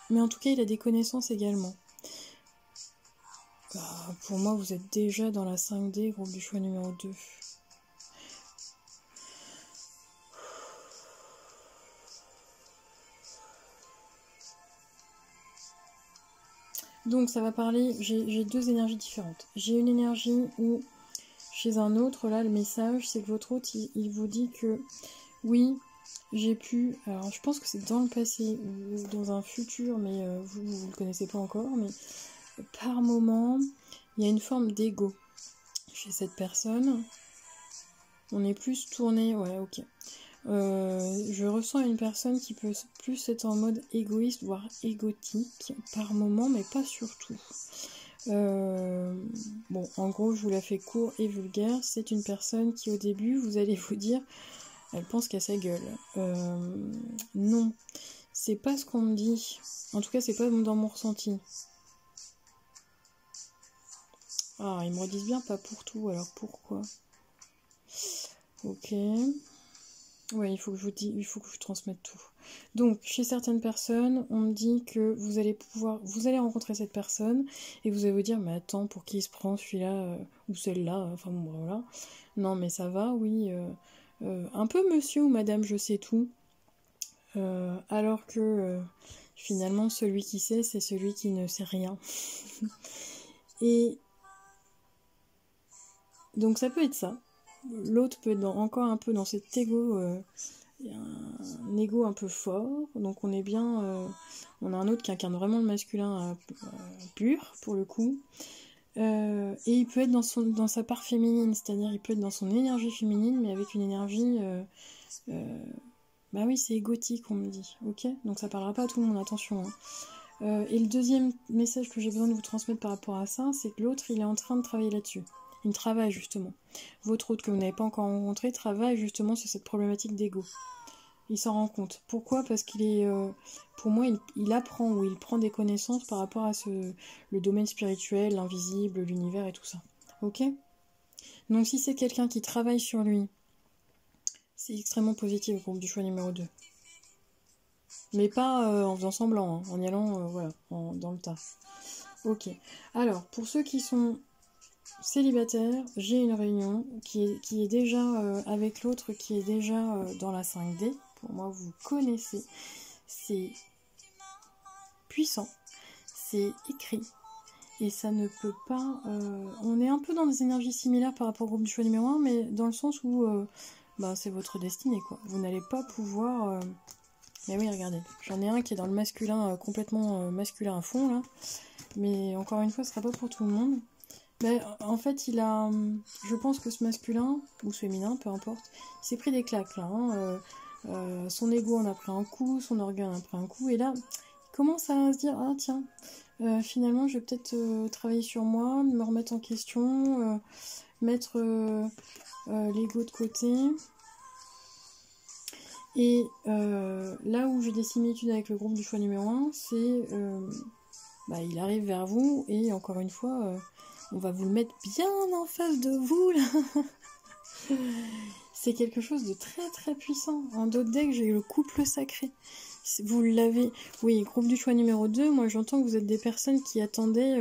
mais en tout cas il a des connaissances également. Pour moi, vous êtes déjà dans la 5D, groupe du choix numéro 2. Donc ça va parler, j'ai deux énergies différentes. J'ai une énergie où, chez un autre, là, le message, c'est que votre autre, il vous dit que, oui, j'ai pu, alors je pense que c'est dans le passé ou dans un futur, mais vous ne le connaissez pas encore, mais par moment, il y a une forme d'ego chez cette personne. On est plus tourné, ouais, ok. Je ressens une personne qui peut plus être en mode égoïste, voire égotique par moment, mais pas surtout. Bon, en gros, je vous la fais court et vulgaire. C'est une personne qui, au début, vous allez vous dire, elle pense qu'à sa gueule. Non, c'est pas ce qu'on me dit. En tout cas, c'est pas dans mon ressenti. Ah, ils me redisent bien pas pour tout, alors pourquoi? Ok. Ouais, il faut que je transmette tout. Donc, chez certaines personnes, on me dit que vous allez rencontrer cette personne et vous allez vous dire, mais attends, pour qui il se prend celui-là ou celle-là, enfin bon, voilà. Non, mais ça va, oui. Un peu monsieur ou madame, je sais tout. Alors que finalement, celui qui sait, c'est celui qui ne sait rien. Et donc, ça peut être ça. L'autre peut être encore un peu dans cet ego. Il y a un ego un peu fort, donc on est bien, on a un autre qui incarne vraiment le masculin pur pour le coup, et il peut être dans sa part féminine, c'est-à-dire il peut être dans son énergie féminine, mais avec une énergie, bah oui, c'est égotique on me dit, ok, donc ça parlera pas à tout le monde, attention. Et le deuxième message que j'ai besoin de vous transmettre par rapport à ça, c'est que l'autre il est en train de travailler là-dessus. Il travaille justement. Votre hôte que vous n'avez pas encore rencontré travaille justement sur cette problématique d'ego. Il s'en rend compte. Pourquoi? Parce qu'il est, pour moi, il apprend ou il prend des connaissances par rapport à le domaine spirituel, l'invisible, l'univers et tout ça. Ok? Donc si c'est quelqu'un qui travaille sur lui, c'est extrêmement positif au groupe du choix numéro 2. Mais pas en faisant semblant, hein, en y allant voilà, dans le tas. Ok. Alors, pour ceux qui sont célibataires, j'ai une réunion qui est déjà avec l'autre, qui est déjà dans la 5D. Pour moi, vous connaissez. C'est puissant, c'est écrit. Et ça ne peut pas... on est un peu dans des énergies similaires par rapport au groupe du choix numéro 1, mais dans le sens où c'est votre destinée, quoi. Vous n'allez pas pouvoir... Mais oui, regardez, j'en ai un qui est dans le masculin, complètement masculin à fond, là. Mais encore une fois, ce sera pas pour tout le monde. Mais en fait, il a... je pense que ce masculin, ou ce féminin, peu importe, il s'est pris des claques, là. Hein, son ego en a pris un coup, son organe en a pris un coup, et là, il commence à se dire, ah tiens... finalement, je vais peut-être travailler sur moi, me remettre en question, mettre l'ego de côté. Et là où j'ai des similitudes avec le groupe du choix numéro 1, c'est il arrive vers vous et encore une fois, on va vous le mettre bien en face de vous là. C'est quelque chose de très très puissant. En d'autres decks, j'ai le couple sacré. Vous l'avez... Oui, groupe du choix numéro 2, moi j'entends que vous êtes des personnes qui attendaient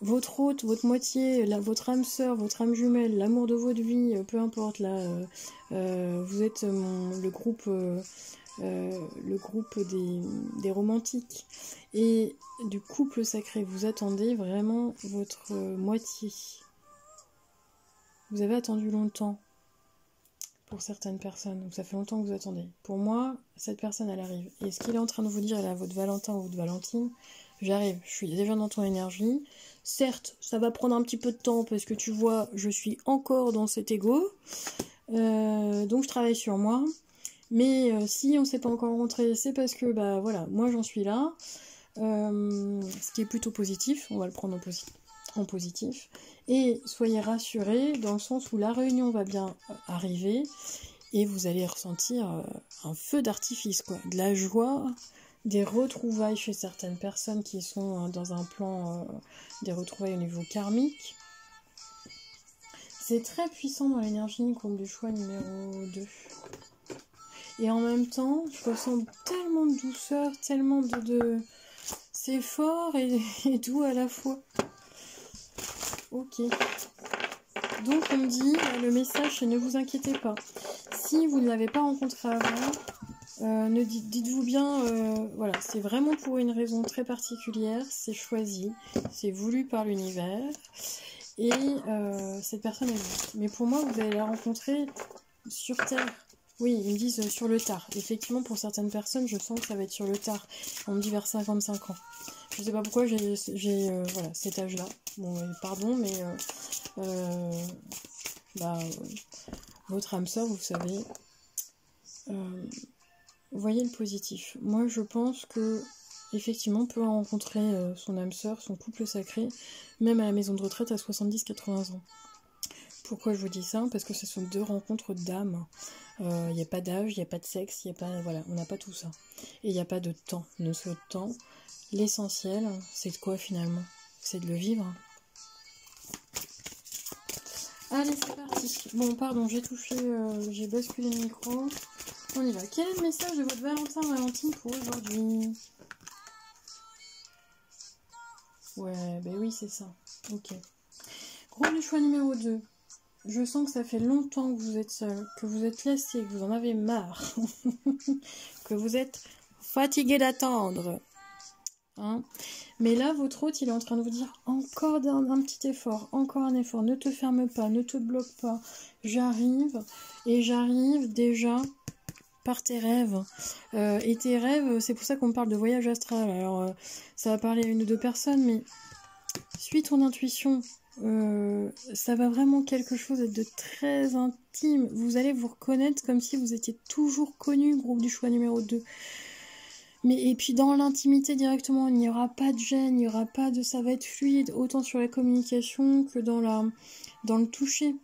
votre hôte, votre moitié, votre âme sœur, votre âme jumelle, l'amour de votre vie, peu importe, là, vous êtes le groupe des romantiques et du couple sacré. Vous attendez vraiment votre moitié. Vous avez attendu longtemps. Pour certaines personnes, ça fait longtemps que vous attendez. Pour moi, cette personne, elle arrive. Et ce qu'il est en train de vous dire, là, votre Valentin ou votre Valentine, j'arrive, je suis déjà dans ton énergie. Certes, ça va prendre un petit peu de temps, parce que tu vois, je suis encore dans cet ego. Donc je travaille sur moi. Mais si on ne s'est pas encore rencontré, c'est parce que, voilà, moi j'en suis là. Ce qui est plutôt positif, on va le prendre en positif. Et soyez rassurés dans le sens où la réunion va bien arriver et vous allez ressentir un feu d'artifice, quoi, de la joie, des retrouvailles chez certaines personnes qui sont dans un plan des retrouvailles au niveau karmique. C'est très puissant dans l'énergie groupe du choix numéro 2. Et en même temps, je ressens tellement de douceur, tellement de... C'est fort et doux à la fois. Ok. Donc on me dit, le message c'est ne vous inquiétez pas. Si vous ne l'avez pas rencontré avant, dites-vous bien, voilà, c'est vraiment pour une raison très particulière, c'est choisi, c'est voulu par l'univers, et cette personne est venue. Mais pour moi, vous allez la rencontrer sur Terre. Oui, ils me disent sur le tard. Effectivement, pour certaines personnes, je sens que ça va être sur le tard. On me dit vers 55 ans. Je sais pas pourquoi j'ai voilà, cet âge-là. Bon, pardon, mais votre âme sœur, vous savez, voyez le positif. Moi, je pense que effectivement, on peut rencontrer son âme sœur, son couple sacré, même à la maison de retraite à 70-80 ans. Pourquoi je vous dis ça? Parce que ce sont deux rencontres d'âme. Il n'y a pas d'âge, il n'y a pas de sexe, il n'y a pas, voilà, on n'a pas tout ça. Et il n'y a pas de temps. Ne ce temps, l'essentiel, c'est de quoi finalement? C'est de le vivre. Allez, c'est parti. Bon, pardon, j'ai touché, j'ai basculé le micro. On y va. Quel est le message de votre Valentin Valentine pour aujourd'hui? Ouais, ben oui, c'est ça. Ok. Groupe du choix numéro 2. Je sens que ça fait longtemps que vous êtes seul, que vous êtes lassé, que vous en avez marre, que vous êtes fatigué d'attendre. Hein, mais là, votre hôte, il est en train de vous dire encore un petit effort, encore un effort. Ne te ferme pas, ne te bloque pas. J'arrive, et j'arrive déjà par tes rêves. Et tes rêves, c'est pour ça qu'on me parle de voyage astral. Alors, ça va parler à une ou deux personnes, mais suis ton intuition. Ça va vraiment quelque chose de très intime. Vous allez vous reconnaître comme si vous étiez toujours connu, groupe du choix numéro 2. Mais et puis dans l'intimité directement, il n'y aura pas de gêne, il n'y aura pas de... Ça va être fluide, autant sur la communication que dans le toucher.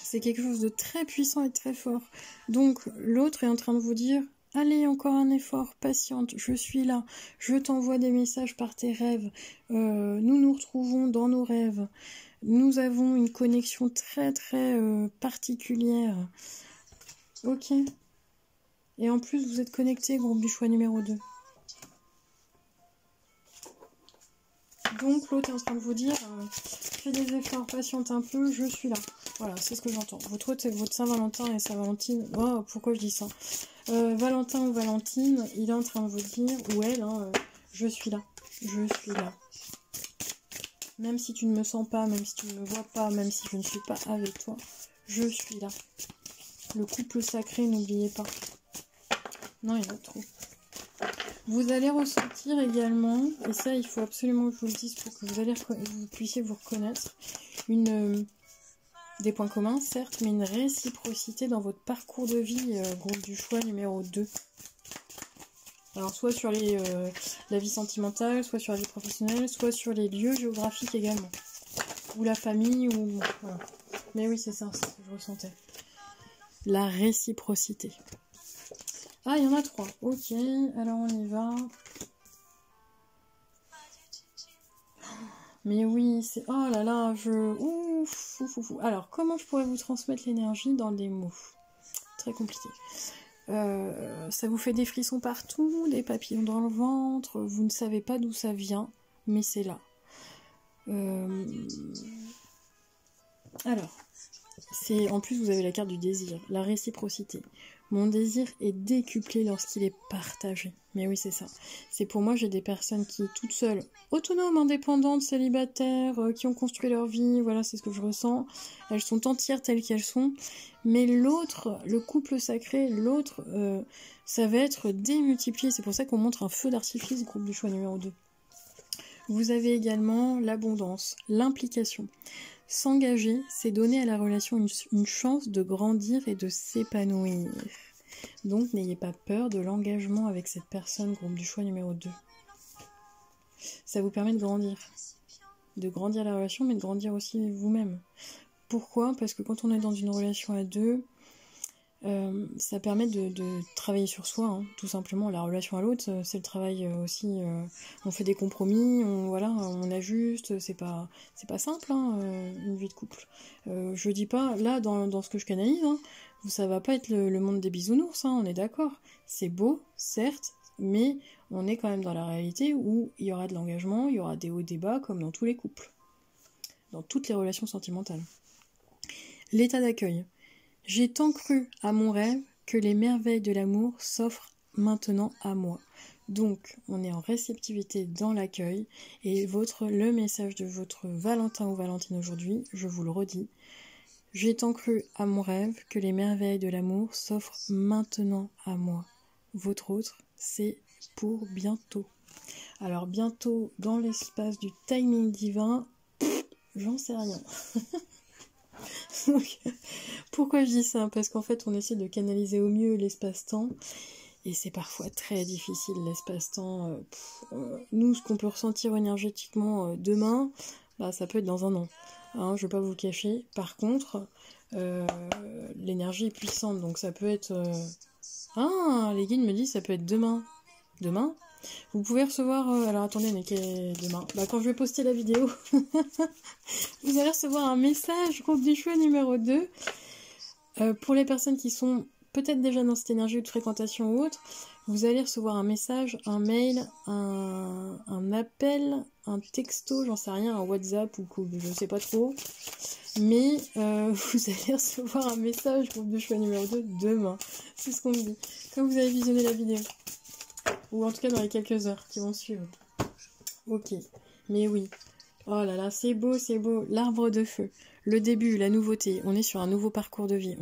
C'est quelque chose de très puissant et de très fort. Donc l'autre est en train de vous dire, allez, encore un effort, patiente, je suis là, je t'envoie des messages par tes rêves, nous nous retrouvons dans nos rêves, nous avons une connexion très très particulière. Ok. Et en plus, vous êtes connecté, groupe du choix numéro 2. Donc l'autre est en train de vous dire, fais des efforts, patiente un peu, je suis là. Voilà, c'est ce que j'entends. Votre autre, c'est votre Saint-Valentin et Saint-Valentine. Oh, pourquoi je dis ça? Valentin ou Valentine, il est en train de vous dire, ou elle, je suis là. Je suis là. Même si tu ne me sens pas, même si tu ne me vois pas, même si je ne suis pas avec toi, je suis là. Le couple sacré, n'oubliez pas. Non, il y en a trop. Vous allez ressentir également, et ça il faut absolument que je vous le dise pour que vous puissiez vous reconnaître, des points communs certes, mais une réciprocité dans votre parcours de vie, groupe du choix numéro 2. Alors soit sur la vie sentimentale, soit sur la vie professionnelle, soit sur les lieux géographiques également. Ou la famille, ou... Voilà. Mais oui, c'est ça, c'est ce que je ressentais. La réciprocité. Ah, il y en a 3. Ok, alors on y va. Mais oui, c'est... Oh là là, Ouf. Alors, comment je pourrais vous transmettre l'énergie dans des mots? Très compliqué. Ça vous fait des frissons partout, des papillons dans le ventre, vous ne savez pas d'où ça vient, mais c'est là. Alors, en plus vous avez la carte du désir, la réciprocité. Mon désir est décuplé lorsqu'il est partagé. Mais oui, c'est ça. C'est pour moi, j'ai des personnes qui, toutes seules, autonomes, indépendantes, célibataires, qui ont construit leur vie, voilà, c'est ce que je ressens. Elles sont entières telles qu'elles sont. Mais l'autre, le couple sacré, l'autre, ça va être démultiplié. C'est pour ça qu'on montre un feu d'artifice, groupe du choix numéro 2. Vous avez également l'abondance, l'implication. S'engager, c'est donner à la relation une chance de grandir et de s'épanouir. Donc n'ayez pas peur de l'engagement avec cette personne, groupe du choix numéro 2. Ça vous permet de grandir. De grandir la relation, mais de grandir aussi vous-même. Pourquoi? Parce que quand on est dans une relation à deux, ça permet de travailler sur soi, hein, tout simplement. La relation à l'autre, c'est le travail aussi. On fait des compromis, on ajuste. C'est pas simple, hein, une vie de couple. Je dis pas là dans ce que je canalise, hein, ça va pas être le monde des bisounours, hein, on est d'accord. C'est beau, certes, mais on est quand même dans la réalité où il y aura de l'engagement, il y aura des hauts et des bas comme dans tous les couples, dans toutes les relations sentimentales. L'état d'accueil. J'ai tant cru à mon rêve que les merveilles de l'amour s'offrent maintenant à moi. Donc, on est en réceptivité dans l'accueil. Et le message de votre Valentin ou Valentine aujourd'hui, je vous le redis. J'ai tant cru à mon rêve que les merveilles de l'amour s'offrent maintenant à moi. Votre autre, c'est pour bientôt. Alors, bientôt, dans l'espace du timing divin, j'en sais rien. Donc, pourquoi je dis ça? Parce qu'en fait on essaie de canaliser au mieux l'espace-temps et c'est parfois très difficile l'espace-temps. Nous, ce qu'on peut ressentir énergétiquement demain, ça peut être dans un an, hein, je vais pas vous le cacher. Par contre l'énergie est puissante, donc ça peut être les guides me disent ça peut être demain. Vous pouvez recevoir... alors attendez, mais demain? Quand je vais poster la vidéo, vous allez recevoir un message, groupe du choix numéro 2. Pour les personnes qui sont peut-être déjà dans cette énergie de fréquentation ou autre, vous allez recevoir un message, un mail, un appel, un texto, j'en sais rien, un WhatsApp ou je sais pas trop. Mais vous allez recevoir un message, groupe du choix numéro 2, demain. C'est ce qu'on me dit. Quand vous avez visionné la vidéo. Ou en tout cas dans les quelques heures qui vont suivre. Ok, mais oui. Oh là là, c'est beau, l'arbre de feu. Le début, la nouveauté, on est sur un nouveau parcours de vie.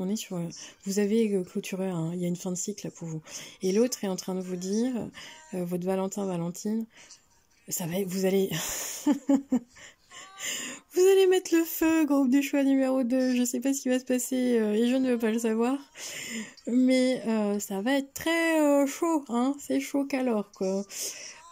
Vous avez clôturé, il y a une fin de cycle là, pour vous. Et l'autre est en train de vous dire, votre Valentin, Valentine, vous allez Vous allez mettre le feu, groupe du choix numéro 2. Je sais pas ce qui va se passer et je ne veux pas le savoir. Mais ça va être très chaud, hein. C'est chaud qu'alors, quoi.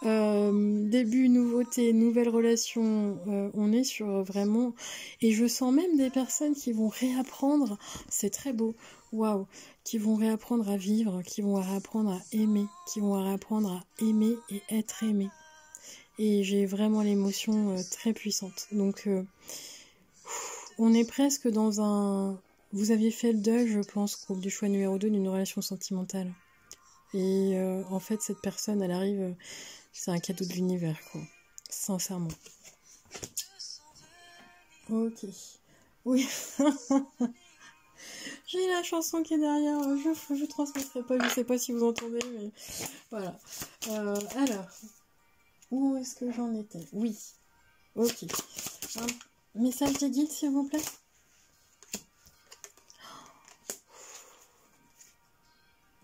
Début, nouveauté, nouvelle relation. On est sur vraiment... Et je sens même des personnes qui vont réapprendre. C'est très beau. Waouh. Qui vont réapprendre à vivre, qui vont réapprendre à aimer, qui vont réapprendre à aimer et être aimé. Et j'ai vraiment l'émotion très puissante. Donc, on est presque dans un... Vous aviez fait le deuil, je pense, groupe du choix numéro 2, d'une relation sentimentale. Et en fait, cette personne, elle arrive... c'est un cadeau de l'univers, quoi. Sincèrement. Ok. Oui. J'ai la chanson qui est derrière. Je transmettrai pas, je sais pas si vous entendez, mais... Voilà. Alors... Où est-ce que j'en étais? Oui. Ok. Un message des guides, s'il vous plaît.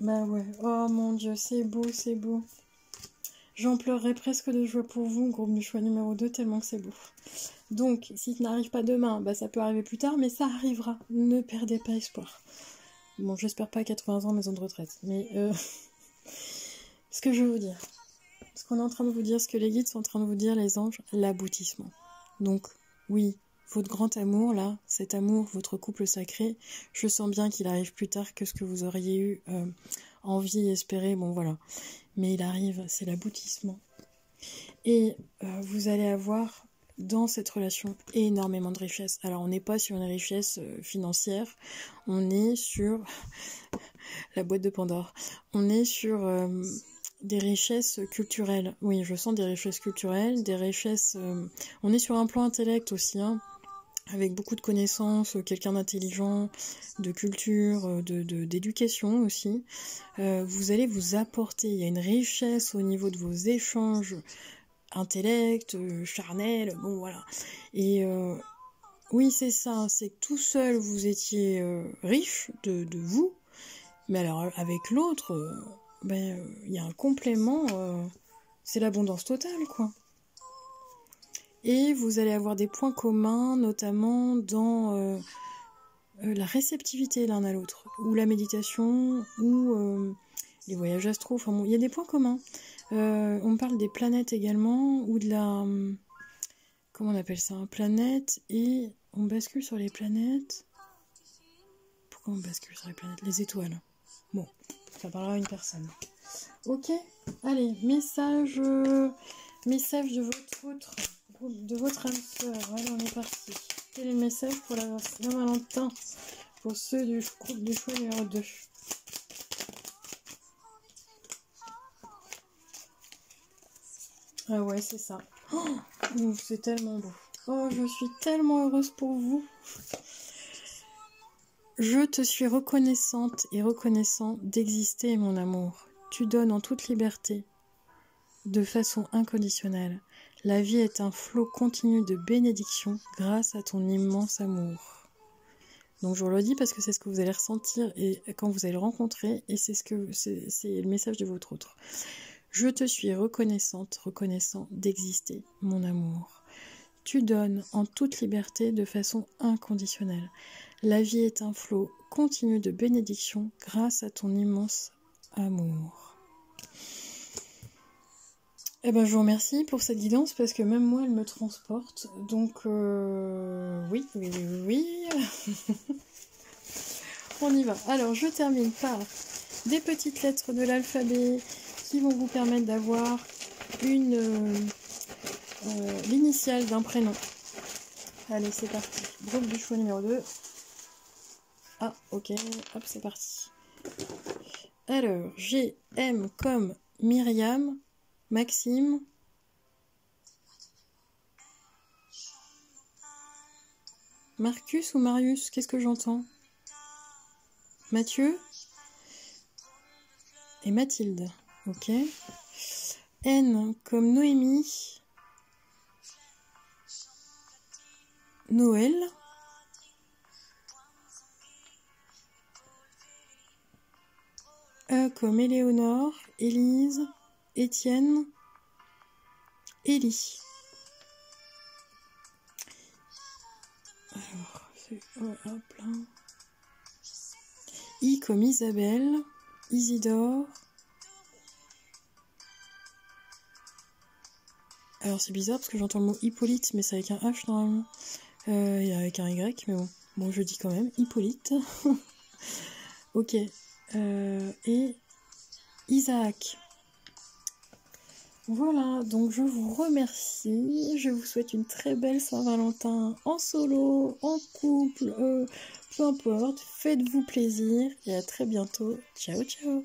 Bah ouais. Oh mon Dieu, c'est beau, c'est beau. J'en pleurerai presque de joie pour vous, groupe du choix numéro 2, tellement que c'est beau. Donc, si ça n'arrive pas demain, bah ça peut arriver plus tard, mais ça arrivera. Ne perdez pas espoir. Bon, j'espère pas à 80 ans, maison de retraite. Mais ce que je veux vous dire, ce qu'on est en train de vous dire, ce que les guides sont en train de vous dire, les anges, l'aboutissement. Donc, oui, votre grand amour, là, cet amour, votre couple sacré, je sens bien qu'il arrive plus tard que ce que vous auriez eu envie, espéré, bon voilà. Mais il arrive, c'est l'aboutissement. Et vous allez avoir dans cette relation énormément de richesses. Alors on n'est pas sur une richesse financière, on est sur la boîte de Pandore. On est sur des richesses culturelles. Oui, je sens des richesses culturelles, des richesses... on est sur un plan intellect aussi, hein, avec beaucoup de connaissances, quelqu'un d'intelligent, de culture, d'éducation aussi. Vous allez vous apporter, il y a une richesse au niveau de vos échanges intellect, charnel, bon voilà. Et oui, c'est ça, c'est que tout seul vous étiez riche de vous, mais alors avec l'autre, il y a un complément, c'est l'abondance totale, quoi. Et vous allez avoir des points communs, notamment dans la réceptivité l'un à l'autre, ou la méditation, ou les voyages astro, enfin bon, il y a des points communs. On parle des planètes également, ou de la... comment on appelle ça? Planète, et on bascule sur les planètes. Pourquoi on bascule sur les planètes? Les étoiles. Bon, ça parlera à une personne. Ok, allez, message de votre âme sœur. Allez, on est parti. Quel est le message pour la Saint-Valentin? Pour ceux du groupe du choix numéro 2. Ah ouais, c'est ça. Oh, c'est tellement beau. Oh, je suis tellement heureuse pour vous. Je te suis reconnaissante et reconnaissant d'exister, mon amour. Tu donnes en toute liberté, de façon inconditionnelle. La vie est un flot continu de bénédictions grâce à ton immense amour. Donc je vous le dis parce que c'est ce que vous allez ressentir et quand vous allez le rencontrer, et c'est le message de votre autre. Je te suis reconnaissante, reconnaissant d'exister, mon amour. Tu donnes en toute liberté de façon inconditionnelle. La vie est un flot continu de bénédictions grâce à ton immense amour. Eh ben, je vous remercie pour cette guidance parce que même moi, elle me transporte. Donc, oui. On y va. Alors, je termine par des petites lettres de l'alphabet qui vont vous permettre d'avoir l'initiale d'un prénom. Allez, c'est parti. Groupe du choix numéro 2. Ah, ok. Hop, c'est parti. Alors, j'ai M comme Myriam, Maxime, Marcus ou Marius, qu'est-ce que j'entends? Mathieu et Mathilde, ok. N comme Noémie, Noël, E comme Éléonore, Élise, Étienne, Élie. Alors, c'est hop là. I comme Isabelle, Isidore. Alors c'est bizarre parce que j'entends le mot Hippolyte, mais c'est avec un H normalement. Et avec un Y, mais bon. Bon, je dis quand même Hippolyte. Ok. Et Isaac. Voilà, donc je vous remercie. Je vous souhaite une très belle Saint-Valentin en solo, en couple, peu importe. Faites-vous plaisir et à très bientôt. Ciao, ciao.